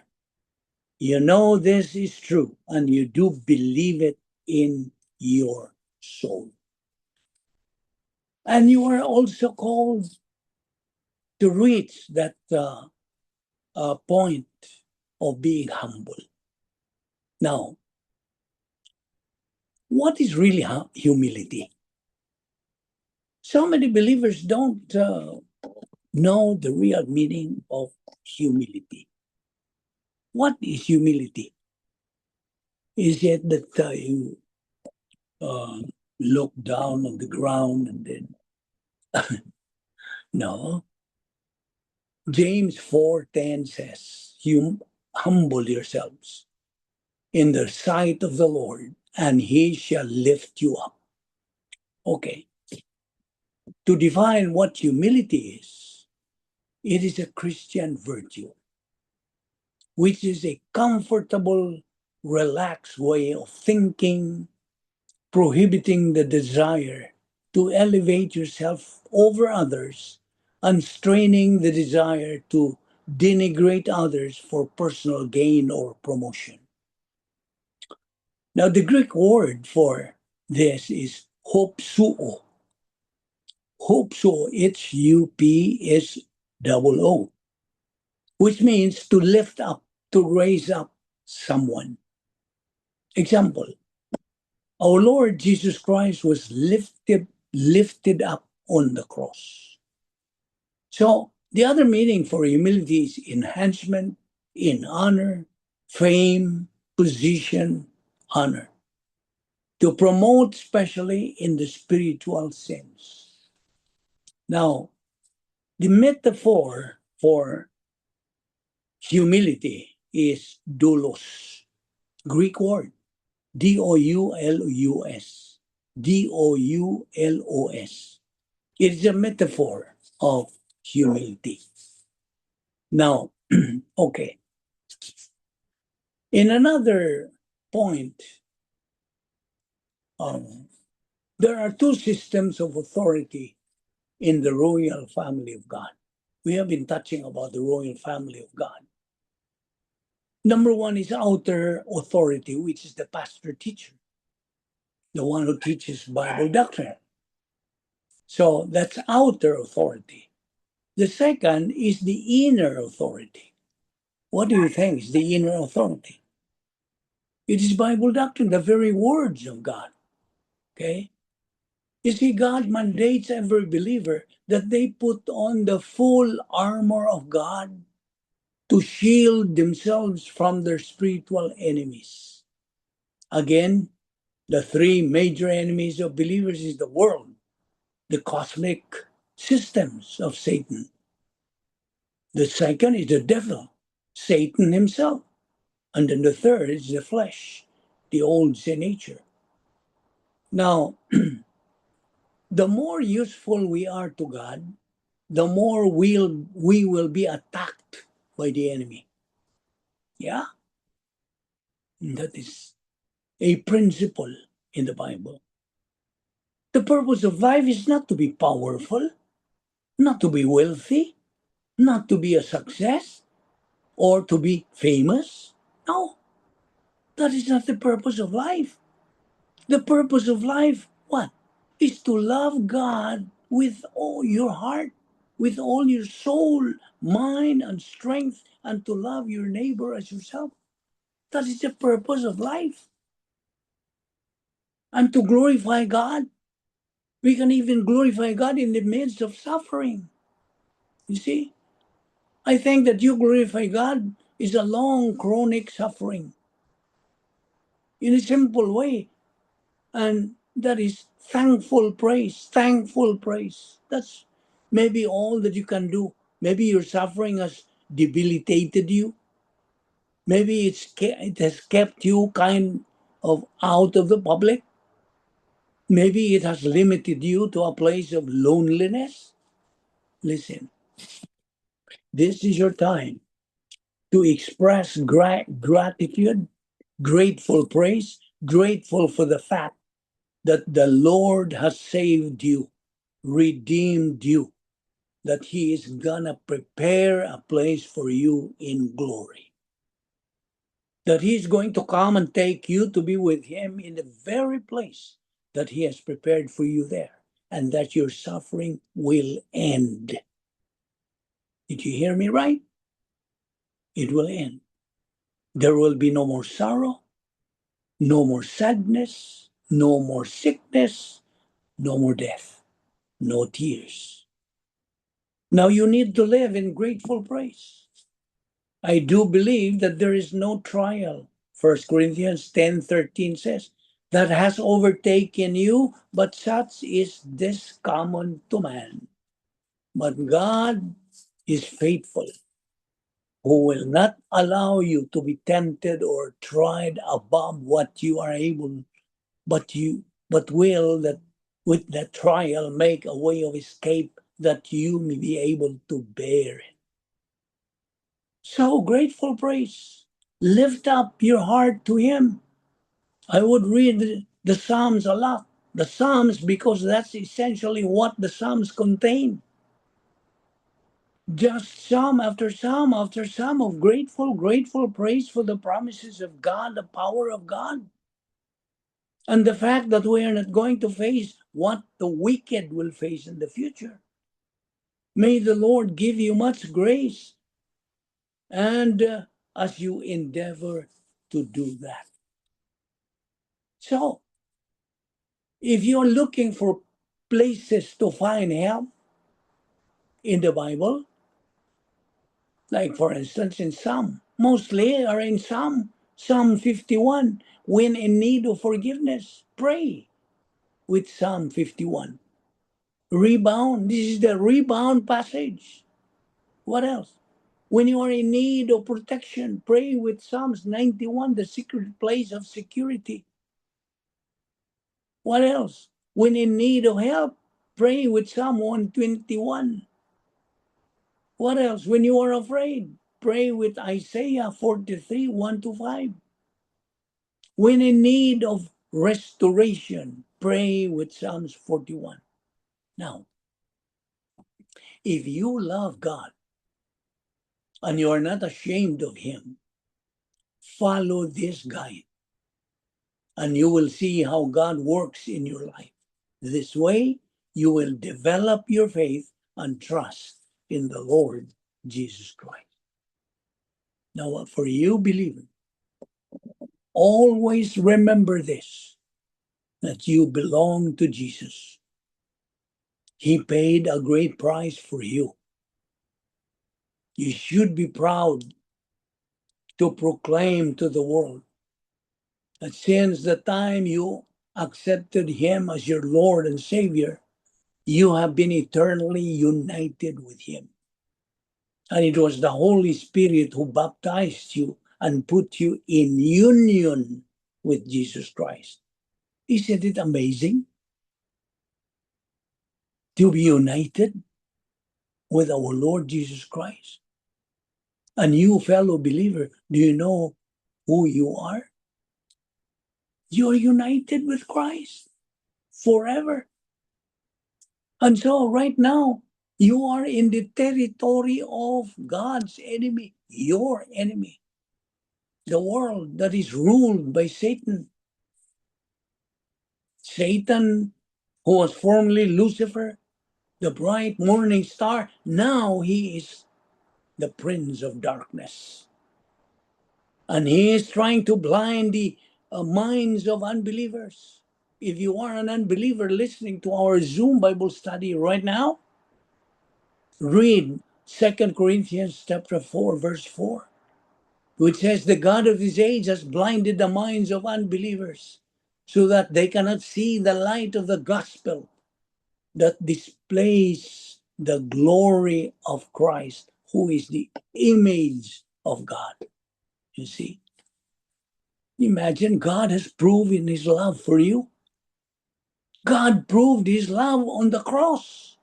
you know this is true and you do believe it in your soul. And you are also called to reach that point of being humble. Now, what is really humility? So many believers don't know the real meaning of humility. What is humility? Is it that you look down on the ground and then? No. James 4:10 says, "You humble yourselves in the sight of the Lord, and he shall lift you up." Okay. To define what humility is, it is a Christian virtue, which is a comfortable, relaxed way of thinking, prohibiting the desire to elevate yourself over others and straining the desire to denigrate others for personal gain or promotion. Now, the Greek word for this is hopsuo. Hopsuo, Hupso, which means to lift up, to raise up someone. Example, our Lord Jesus Christ was lifted up on the cross. So the other meaning for humility is enhancement in honor, fame, position, honor. To promote, especially in the spiritual sense. Now, the metaphor for humility is doulos, Greek word, D-O-U-L-O-S. D-O-U-L-O-S. It is a metaphor of humility. Now, okay. In another point, there are 2 systems of authority in the royal family of God. We have been touching about the royal family of God. Number 1 is outer authority, which is the pastor teacher, the one who teaches Bible doctrine. So that's outer authority. The second is the inner authority. What do you think is the inner authority? It is Bible doctrine, the very words of God. Okay? You see, God mandates every believer that they put on the full armor of God to shield themselves from their spiritual enemies. Again, The three major enemies of believers is the world, the cosmic systems of Satan. The second is the devil, Satan himself. And then the third is the flesh, the old sin nature. Now, the more useful we are to God, the more we will be attacked by the enemy. Yeah? And that is a principle in the Bible. The purpose of life is not to be powerful, not to be wealthy, not to be a success, or to be famous. No, that is not the purpose of life. The purpose of life, what? Is to love God with all your heart, with all your soul, mind, and strength, and to love your neighbor as yourself. That is the purpose of life. And to glorify God. We can even glorify God in the midst of suffering. You see? I think that you glorify God is a long, chronic suffering in a simple way. And that is thankful praise, thankful praise. That's maybe all that you can do. Maybe your suffering has debilitated you. Maybe it has kept you kind of out of the public. Maybe it has limited you to a place of loneliness. Listen, this is your time to express gratitude, grateful praise, grateful for the fact that the Lord has saved you, redeemed you, that He is gonna prepare a place for you in glory. That He's going to come and take you to be with Him in the very place that He has prepared for you there, and that your suffering will end. Did you hear me right? It will end. There will be no more sorrow, no more sadness, no more sickness, no more death, no tears. Now you need to live in grateful praise. I do believe that there is no trial. 1 Corinthians 10:13 says, that has overtaken you, but such is this common to man. But God is faithful, who will not allow you to be tempted or tried above what you are able, but will that with the trial make a way of escape that you may be able to bear it. So grateful praise. Lift up your heart to Him. I would read the Psalms a lot. The Psalms, because that's essentially what the Psalms contain. Just psalm after psalm after psalm of grateful praise for the promises of God, the power of God. And the fact that we are not going to face what the wicked will face in the future. May the Lord give you much grace and as you endeavor to do that. So, if you're looking for places to find help in the Bible, like for instance in Psalm, mostly are in Psalm 51, when in need of forgiveness, pray with Psalm 51. Rebound, this is the rebound passage. What else? When you are in need of protection, pray with Psalms 91, the secret place of security. What else? When in need of help, pray with Psalm 121. What else? When you are afraid, pray with Isaiah 43, 1 to 5. When in need of restoration, pray with Psalms 41. Now, if you love God and you are not ashamed of Him, follow this guide and you will see how God works in your life. This way, you will develop your faith and trust in the Lord Jesus Christ. Now, for you, believer, always remember this, that you belong to Jesus. He paid a great price for you. You should be proud to proclaim to the world that since the time you accepted him as your Lord and Savior, you have been eternally united with him. And it was the Holy Spirit who baptized you and put you in union with Jesus Christ. Isn't it amazing to be united with our Lord Jesus Christ? And you, fellow believer, do you know who you are? You are united with Christ forever. And so right now, you are in the territory of God's enemy, your enemy, the world that is ruled by Satan. Satan, who was formerly Lucifer, the bright morning star, now he is the prince of darkness. And he is trying to blind the minds of unbelievers. If you are an unbeliever listening to our Zoom Bible study right now, read 2 Corinthians chapter 4, verse 4, which says, the God of this age has blinded the minds of unbelievers so that they cannot see the light of the gospel that displays the glory of Christ, who is the image of God. You see, imagine God has proven his love for you. God proved his love on the cross.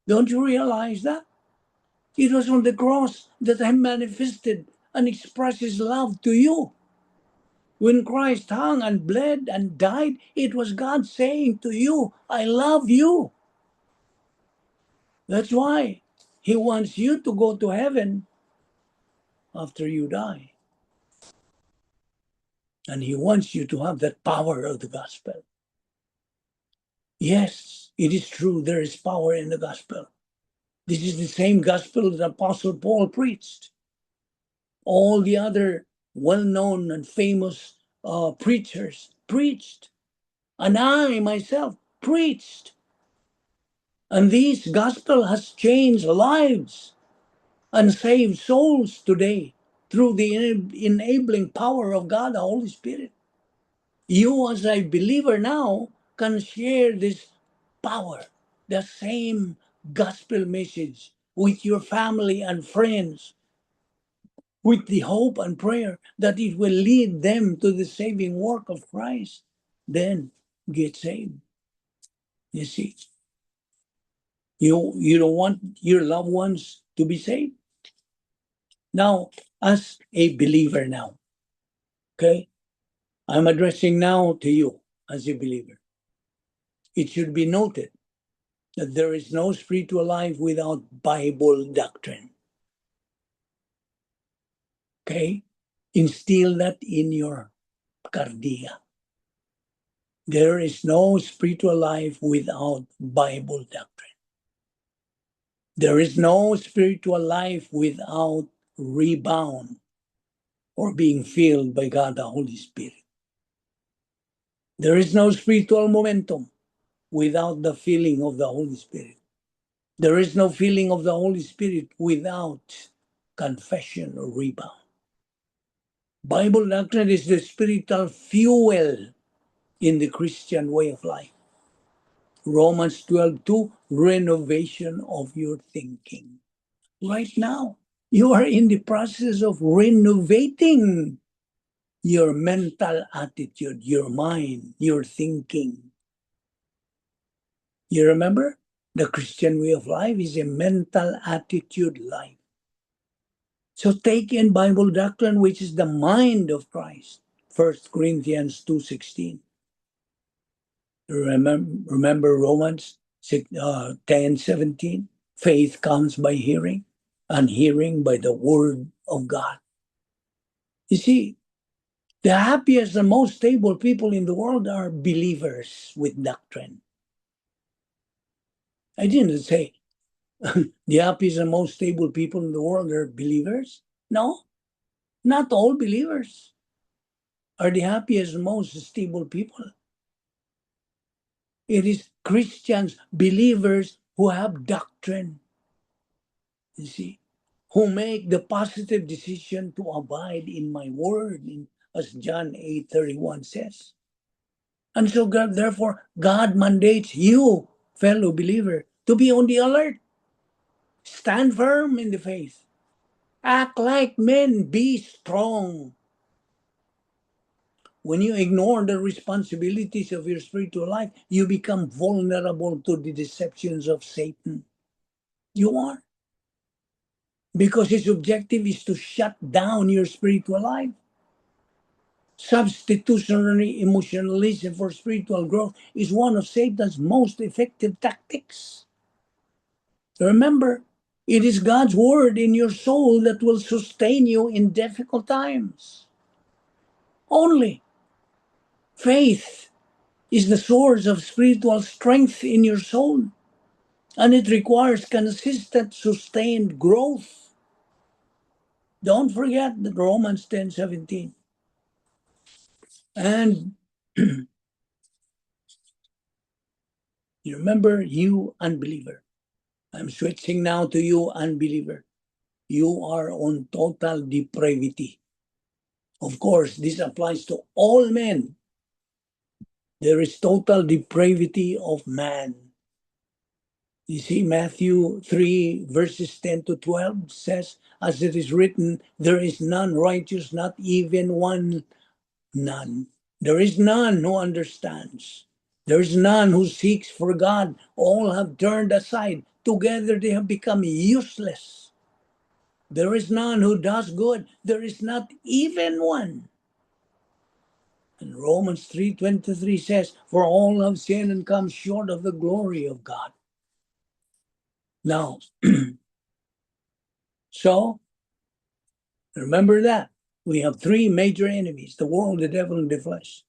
Don't you realize that? It was on the cross that he manifested and expressed his love to you. When Christ hung and bled and died, it was God saying to you, I love you. That's why he wants you to go to heaven after you die. And he wants you to have that power of the gospel. Yes, it is true, there is power in the gospel. This is the same gospel that Apostle Paul preached. All the other well-known and famous preachers preached. And I myself preached. And this gospel has changed lives and saved souls today through the enabling power of God, the Holy Spirit. You as a believer now can share this power, the same gospel message with your family and friends, with the hope and prayer that it will lead them to the saving work of Christ. Then get saved. You see, you don't want your loved ones to be saved. Now, as a believer now, okay, I'm addressing now to you as a believer. It should be noted that there is no spiritual life without Bible doctrine. Okay? Instill that in your cardia. There is no spiritual life without Bible doctrine. There is no spiritual life without rebound or being filled by God the Holy Spirit. There is no spiritual momentum without the filling of the Holy Spirit. There is no filling of the Holy Spirit without confession or rebound. Bible doctrine is the spiritual fuel in the Christian way of life. Romans 12:2, renovation of your thinking. Right now, you are in the process of renovating your mental attitude, your mind, your thinking. You remember? The Christian way of life is a mental attitude life. So take in Bible doctrine, which is the mind of Christ. 1 Corinthians 2:16. Remember Romans 10:17. Faith comes by hearing, and hearing by the word of God. You see, the happiest and most stable people in the world are believers with doctrine. I didn't say the happiest and most stable people in the world are believers. No, not all believers are the happiest and most stable people. It is Christians, believers who have doctrine, you see, who make the positive decision to abide in my word, as John 8:31 says. And so, therefore, God mandates you, fellow believer, to be on the alert. Stand firm in the faith. Act like men. Be strong. When you ignore the responsibilities of your spiritual life, you become vulnerable to the deceptions of Satan. You are. Because his objective is to shut down your spiritual life. Substitutionary emotionalism for spiritual growth is one of Satan's most effective tactics. Remember, it is God's word in your soul that will sustain you in difficult times. Only faith is the source of spiritual strength in your soul, and it requires consistent, sustained growth. Don't forget that Romans 10:17. And you remember, you unbeliever. I'm switching now to you unbeliever. You are on total depravity. Of course, this applies to all men. There is total depravity of man. You see, Matthew 3, verses 10 to 12 says, as it is written, there is none righteous, not even one, none. There is none who understands. There is none who seeks for God. All have turned aside. Together they have become useless. There is none who does good. There is not even one. And Romans 3:23 says, for all have sinned and come short of the glory of God. Now, so remember that. We have three major enemies, the world, the devil, and the flesh.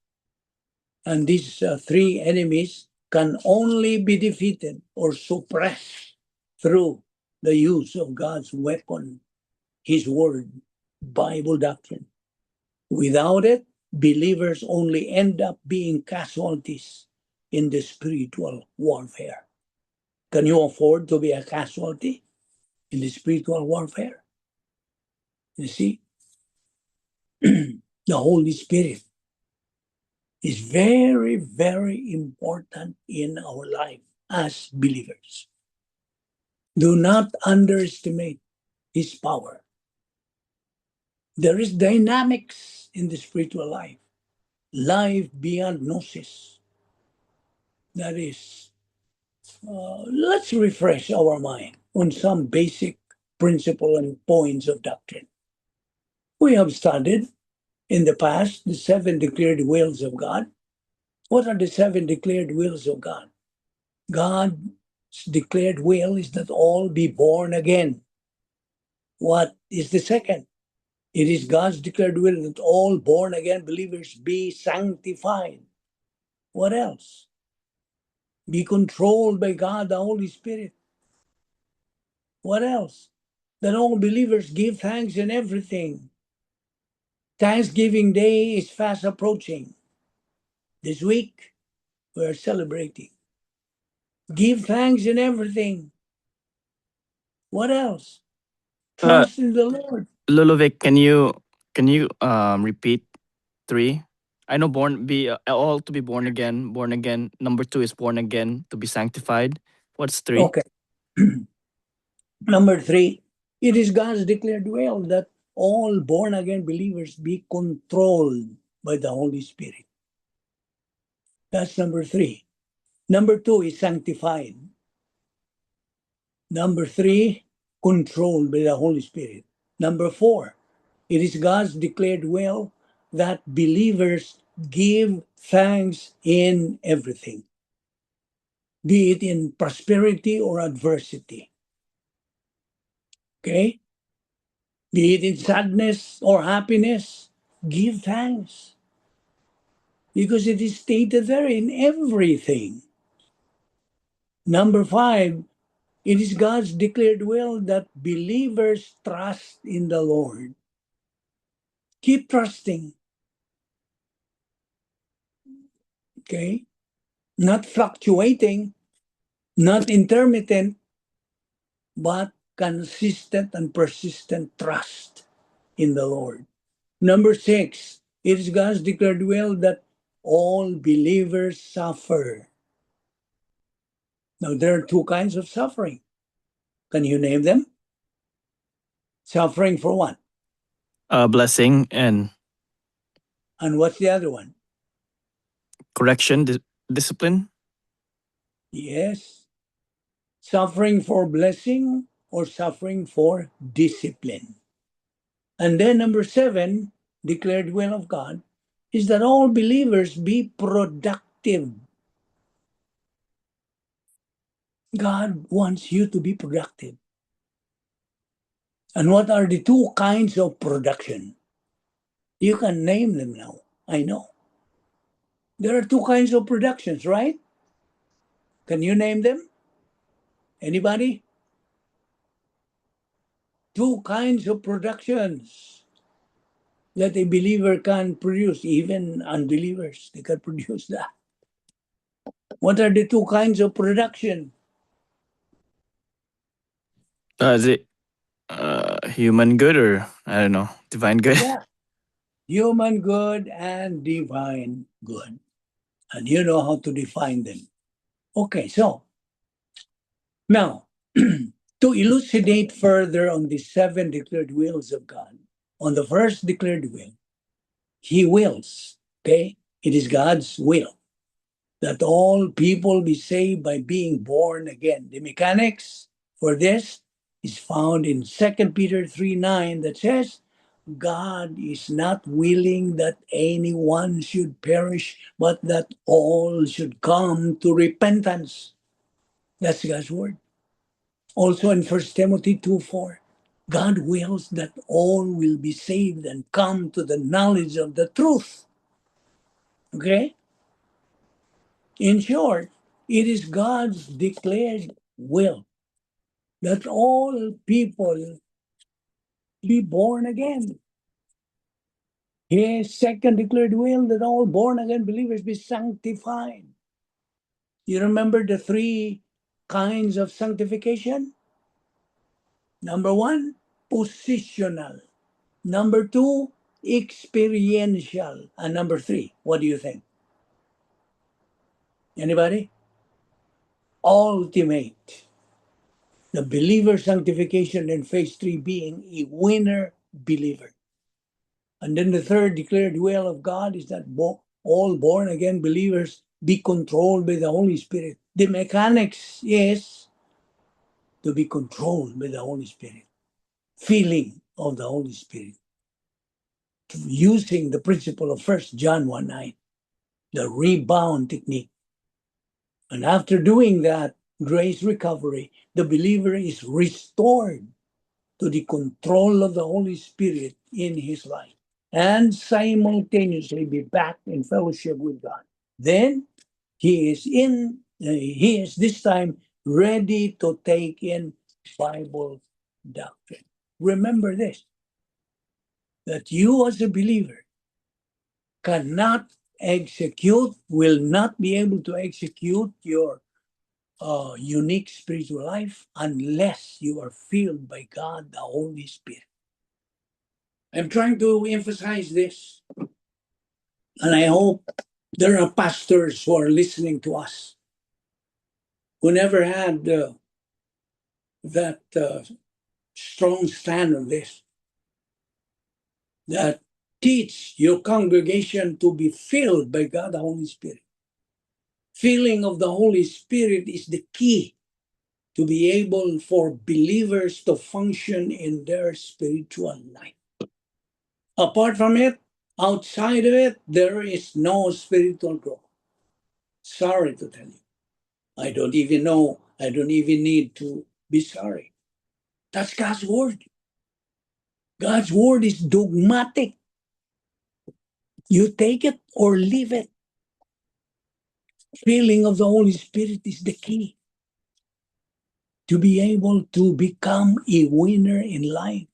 And these three enemies can only be defeated or suppressed through the use of God's weapon, his word, Bible doctrine. Without it, believers only end up being casualties in the spiritual warfare. Can you afford to be a casualty in the spiritual warfare? You see, the Holy Spirit is very, very important in our life as believers. Do not underestimate his power. There is dynamics in the spiritual life beyond gnosis. That is, let's refresh our mind on some basic principle and points of doctrine. We have studied in the past the 7 declared wills of God. What are the 7 declared wills of God? God's declared will is that all be born again. What is the second? It is God's declared will that all born again believers be sanctified. What else? Be controlled by God, the Holy Spirit. What else? That all believers give thanks in everything. Thanksgiving Day is fast approaching. This week, we are celebrating. Give thanks in everything. What else? Trust in the Lord. Lulovic, can you repeat 3? I know all to be born again. Born again. Number 2 is born again to be sanctified. What's 3? Okay. Number 3, it is God's declared will that all born again believers be controlled by the Holy Spirit. That's number 3. Number 2 is sanctified. Number 3, controlled by the Holy Spirit. Number 4, it is God's declared will that believers give thanks in everything, be it in prosperity or adversity. Okay? Be it in sadness or happiness, give thanks. Because it is stated there in everything. Number 5, it is God's declared will that believers trust in the Lord. Keep trusting. Okay? Not fluctuating, not intermittent, but consistent and persistent trust in the Lord. Number 6, it is God's declared will that all believers suffer. Now, there are two kinds of suffering. Can you name them? Suffering for what? Blessing and And what's the other one? correction, discipline. Yes. Suffering for blessing or suffering for discipline. And then number 7, declared will of God, is that all believers be productive. God wants you to be productive. And what are the two kinds of production? You can name them now. I know. There are two kinds of productions, right? Can you name them? Anybody? Two kinds of productions that a believer can produce, even unbelievers, they can produce that. What are the two kinds of production? Is it human good or I don't know, divine good? Yeah. Human good and divine good. And you know how to define them. Okay, so now to elucidate further on the 7 declared wills of God, on the first declared will, He wills, okay? It is God's will that all people be saved by being born again. The mechanics for this is found in 2 Peter 3:9 that says, God is not willing that anyone should perish, but that all should come to repentance. That's God's word. Also in 1 Timothy 2:4, God wills that all will be saved and come to the knowledge of the truth. Okay? In short, it is God's declared will that all people be born again. His second declared will that all born again believers be sanctified. You remember the 3 kinds of sanctification? Number 1, positional. Number 2, experiential. And number 3, what do you think? Anybody? Ultimate. The believer sanctification in phase 3 being a winner believer. And then the third declared will of God is that all born again believers be controlled by the Holy Spirit. The mechanics is to be controlled by the Holy Spirit, feeling of the Holy Spirit, using the principle of 1 John 1:9, the rebound technique. And after doing that, grace recovery, the believer is restored to the control of the Holy Spirit in his life and simultaneously be back in fellowship with God. Then he is this time ready to take in Bible doctrine. Remember this, that you as a believer cannot will not be able to execute your unique spiritual life unless you are filled by God, the Holy Spirit. I'm trying to emphasize this, and I hope there are pastors who are listening to us who never had that strong stand on this, that teach your congregation to be filled by God, the Holy Spirit. Filling of the Holy Spirit is the key to be able for believers to function in their spiritual life. Apart from it, outside of it, there is no spiritual growth. Sorry to tell you. I don't even need to be sorry. That's God's word. God's word is dogmatic. You take it or leave it. Filling of the Holy Spirit is the key to be able to become a winner in life.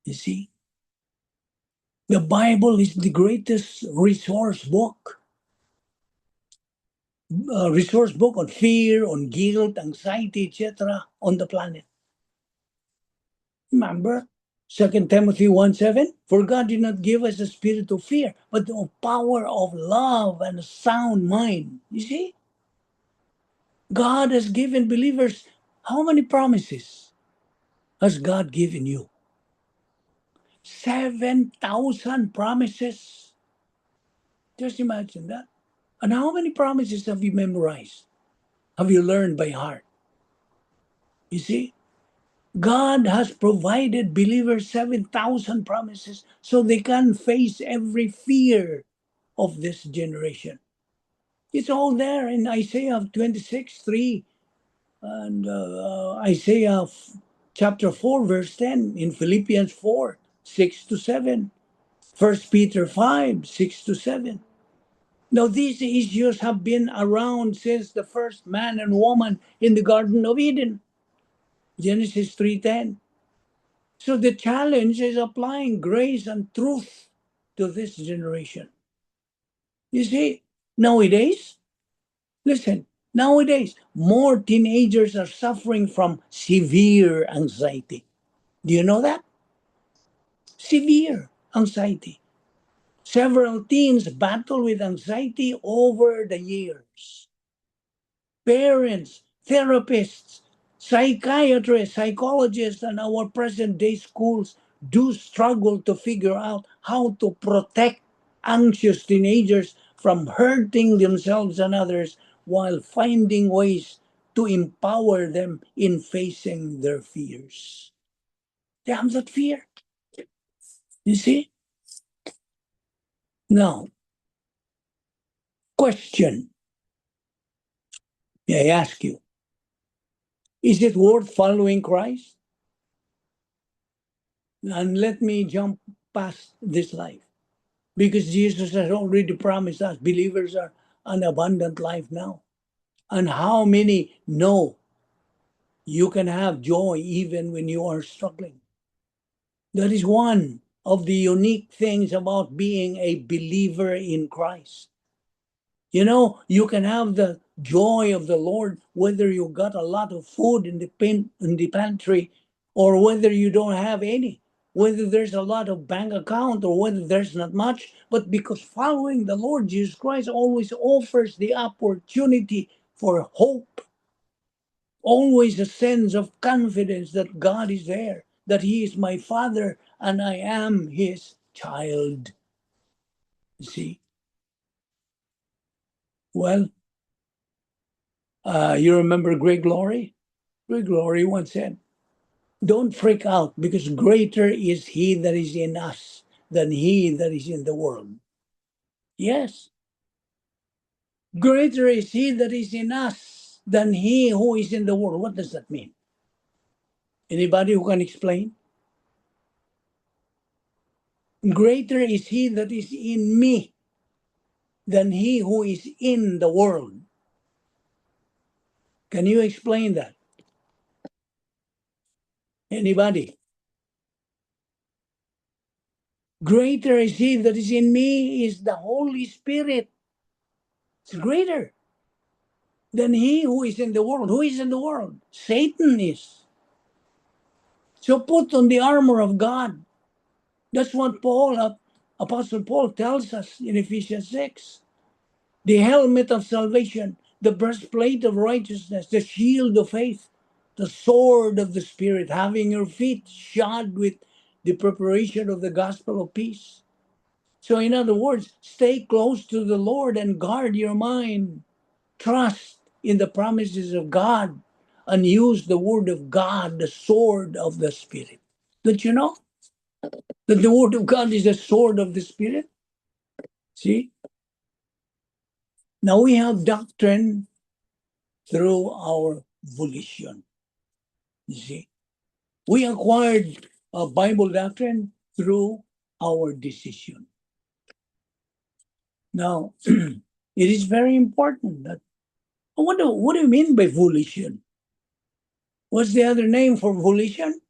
You see? The Bible is the greatest resource book on fear, on guilt, anxiety, etc. on the planet. Remember, 2 Timothy 1:7, for God did not give us a spirit of fear, but of power, of love, and a sound mind. You see? God has given believers how many promises has God given you? 7,000 promises. Just imagine that. And how many promises have you memorized? Have you learned by heart? You see? God has provided believers 7,000 promises so they can face every fear of this generation. It's all there in Isaiah 26:3 and Isaiah chapter 4, verse 10, in Philippians 4:6-7, 1 Peter 5:6-7. Now, these issues have been around since the first man and woman in the Garden of Eden, Genesis 3:10. So the challenge is applying grace and truth to this generation. You see, nowadays, listen, nowadays, more teenagers are suffering from severe anxiety. Do you know that? Severe anxiety. Several teens battle with anxiety over the years. Parents, therapists, psychiatrists, psychologists, and our present day schools do struggle to figure out how to protect anxious teenagers from hurting themselves and others while finding ways to empower them in facing their fears. They have that fear. You see? Now, question. May I ask you, is it worth following Christ? And let me jump past this life because Jesus has already promised us believers are an abundant life now. And how many know you can have joy even when you are struggling? That is one of the unique things about being a believer in Christ. You know, you can have the joy of the Lord whether you got a lot of food in the pantry or whether you don't have any, whether there's a lot of bank account or whether there's not much. But because following the Lord Jesus Christ always offers the opportunity for hope, always a sense of confidence that God is there, that He is my Father and I am His child. You see? Well, you remember Greg Laurie? Greg Laurie once said, don't freak out because greater is He that is in us than he that is in the world. Yes. Greater is He that is in us than he who is in the world. What does that mean? Anybody who can explain? Greater is He that is in me than he who is in the world. Can you explain that? Anybody? Greater is He that is in me is the Holy Spirit. It's greater than he who is in the world. Who is in the world? Satan is. So put on the armor of God. That's what Apostle Paul tells us in Ephesians 6. The helmet of salvation, the breastplate of righteousness, the shield of faith, the sword of the Spirit, having your feet shod with the preparation of the gospel of peace. So in other words, stay close to the Lord and guard your mind. Trust in the promises of God and use the word of God, the sword of the Spirit. Don't you know that the word of God is the sword of the Spirit? See? Now we have doctrine through our volition. You see? We acquired a Bible doctrine through our decision. Now, it is very important that what do you mean by volition? What's the other name for volition?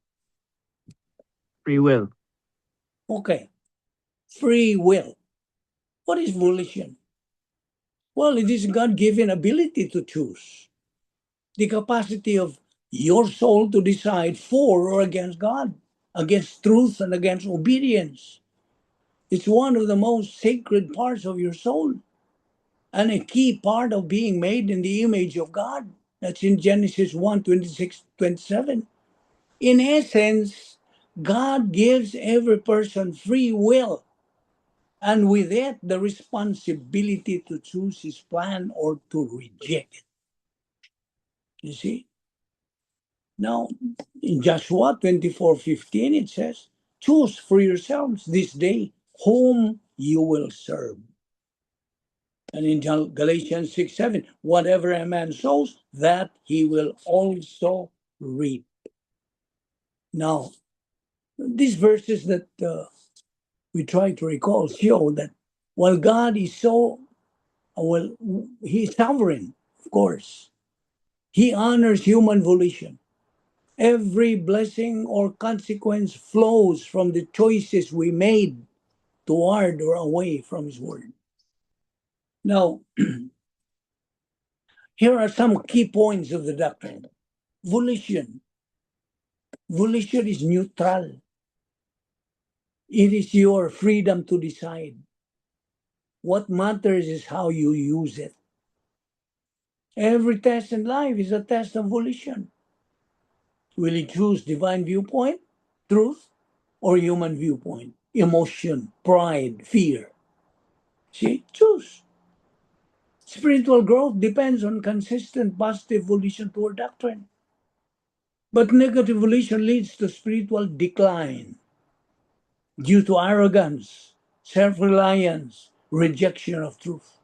Free will. Okay, free will. What is volition? Well, it is God-given ability to choose. The capacity of your soul to decide for or against God. against truth and against obedience. It's one of the most sacred parts of your soul and a key part of being made in the image of God. That's in Genesis 1 26, 27. In essence, God gives every person free will, and with it, the responsibility to choose his plan or to reject it. You see? Now, in Joshua 24:15, it says, choose for yourselves this day whom you will serve. And in Galatians 6:7, whatever a man sows, that he will also reap. Now, these verses that we try to recall show that while God is he's sovereign, of course, he honors human volition. Every blessing or consequence flows from the choices we made toward or away from his word. Now, here are some key points of the doctrine. Volition. Volition is neutral. It is your freedom to decide. What matters is how you use it. Every test in life is a test of volition. Will you choose divine viewpoint, truth, or human viewpoint? Emotion, pride, fear. See, choose. Spiritual growth depends on consistent positive volition toward doctrine. But negative volition leads to spiritual decline due to arrogance, self-reliance, rejection of truth.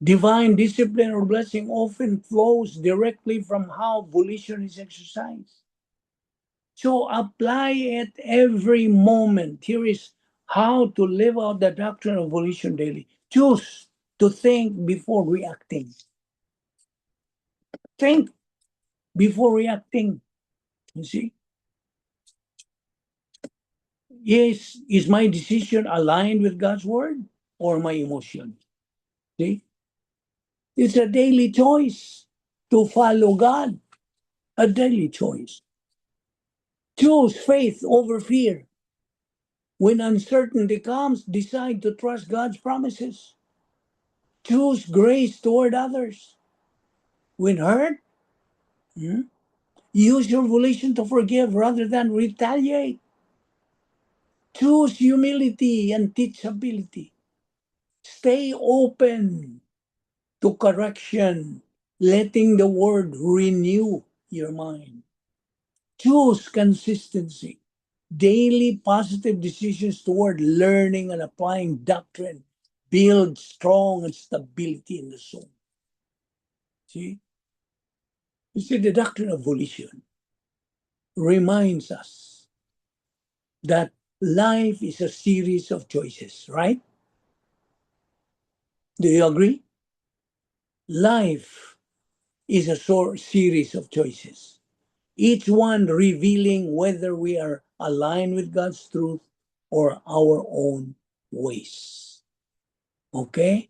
Divine discipline or blessing often flows directly from how volition is exercised. So apply it every moment. Here is how to live out the doctrine of volition daily. Choose to think before reacting. Think before reacting. You see? Is my decision aligned with God's word or my emotion? See? It's a daily choice to follow God. A daily choice. Choose faith over fear. When uncertainty comes, decide to trust God's promises. Choose grace toward others. When hurt, use your volition to forgive rather than retaliate. Choose humility and teachability. Stay open to correction, letting the word renew your mind. Choose consistency. Daily positive decisions toward learning and applying doctrine build strong stability in the soul. See? You see, the doctrine of volition reminds us that life is a series of choices, right? Do you agree? Life is a series of choices, each one revealing whether we are aligned with God's truth or our own ways. Okay?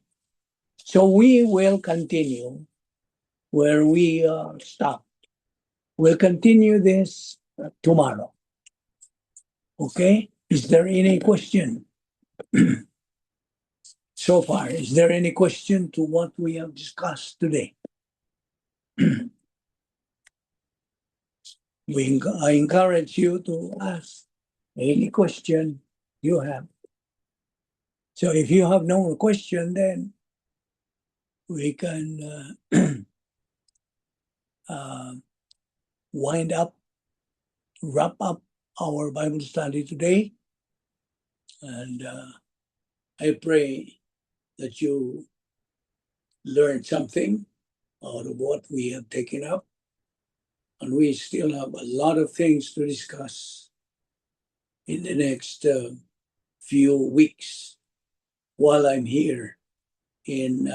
So we will continue where we stopped. We'll continue this tomorrow. Okay? Is there any question so far? Is there any question to what we have discussed today? I encourage you to ask any question you have. So if you have no more question, then we can wrap up our Bible study today. And I pray that you learned something out of what we have taken up. And we still have a lot of things to discuss in the next few weeks while I'm here in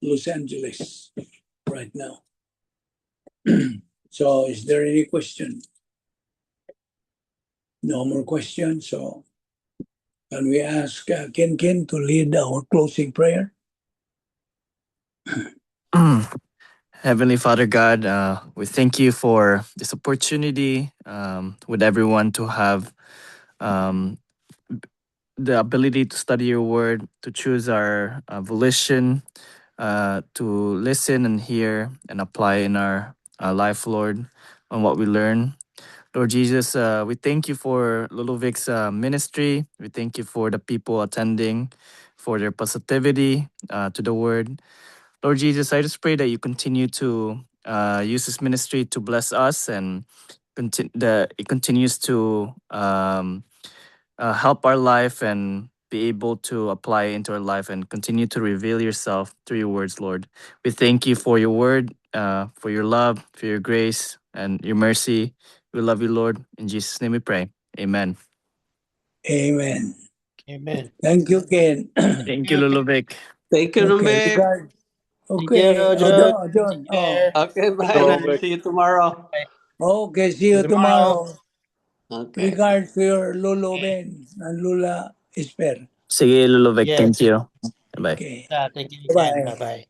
Los Angeles right now. So is there any question? No more questions. So can we ask Ken to lead our closing prayer? Heavenly Father God, we thank you for this opportunity with everyone to have um, the ability to study your word, to choose our volition, to listen and hear and apply in our life, Lord, on what we learn. Lord Jesus, we thank you for Ludovic's ministry. We thank you for the people attending, for their positivity to the word. Lord Jesus, I just pray that you continue to use this ministry to bless us and that it continues to help our life and be able to apply it into our life and continue to reveal yourself through your words, Lord. We thank you for your word, for your love, for your grace, and your mercy. We love you, Lord. In Jesus' name we pray. Amen. Amen. Amen. Thank you, Ken. Thank you, Lulovic. Thank you, Okay, Rumbek. regard. Thank you, Okay, John. John. Oh, Okay, bye. Hello. See you tomorrow. okay, see you Tomorrow. tomorrow. Okay. Regards to your Lolo Ben and Lula Esper. Sige, Lulovic. Yes. Thank you. Bye. Okay, Thank you again. bye-bye. Bye-bye.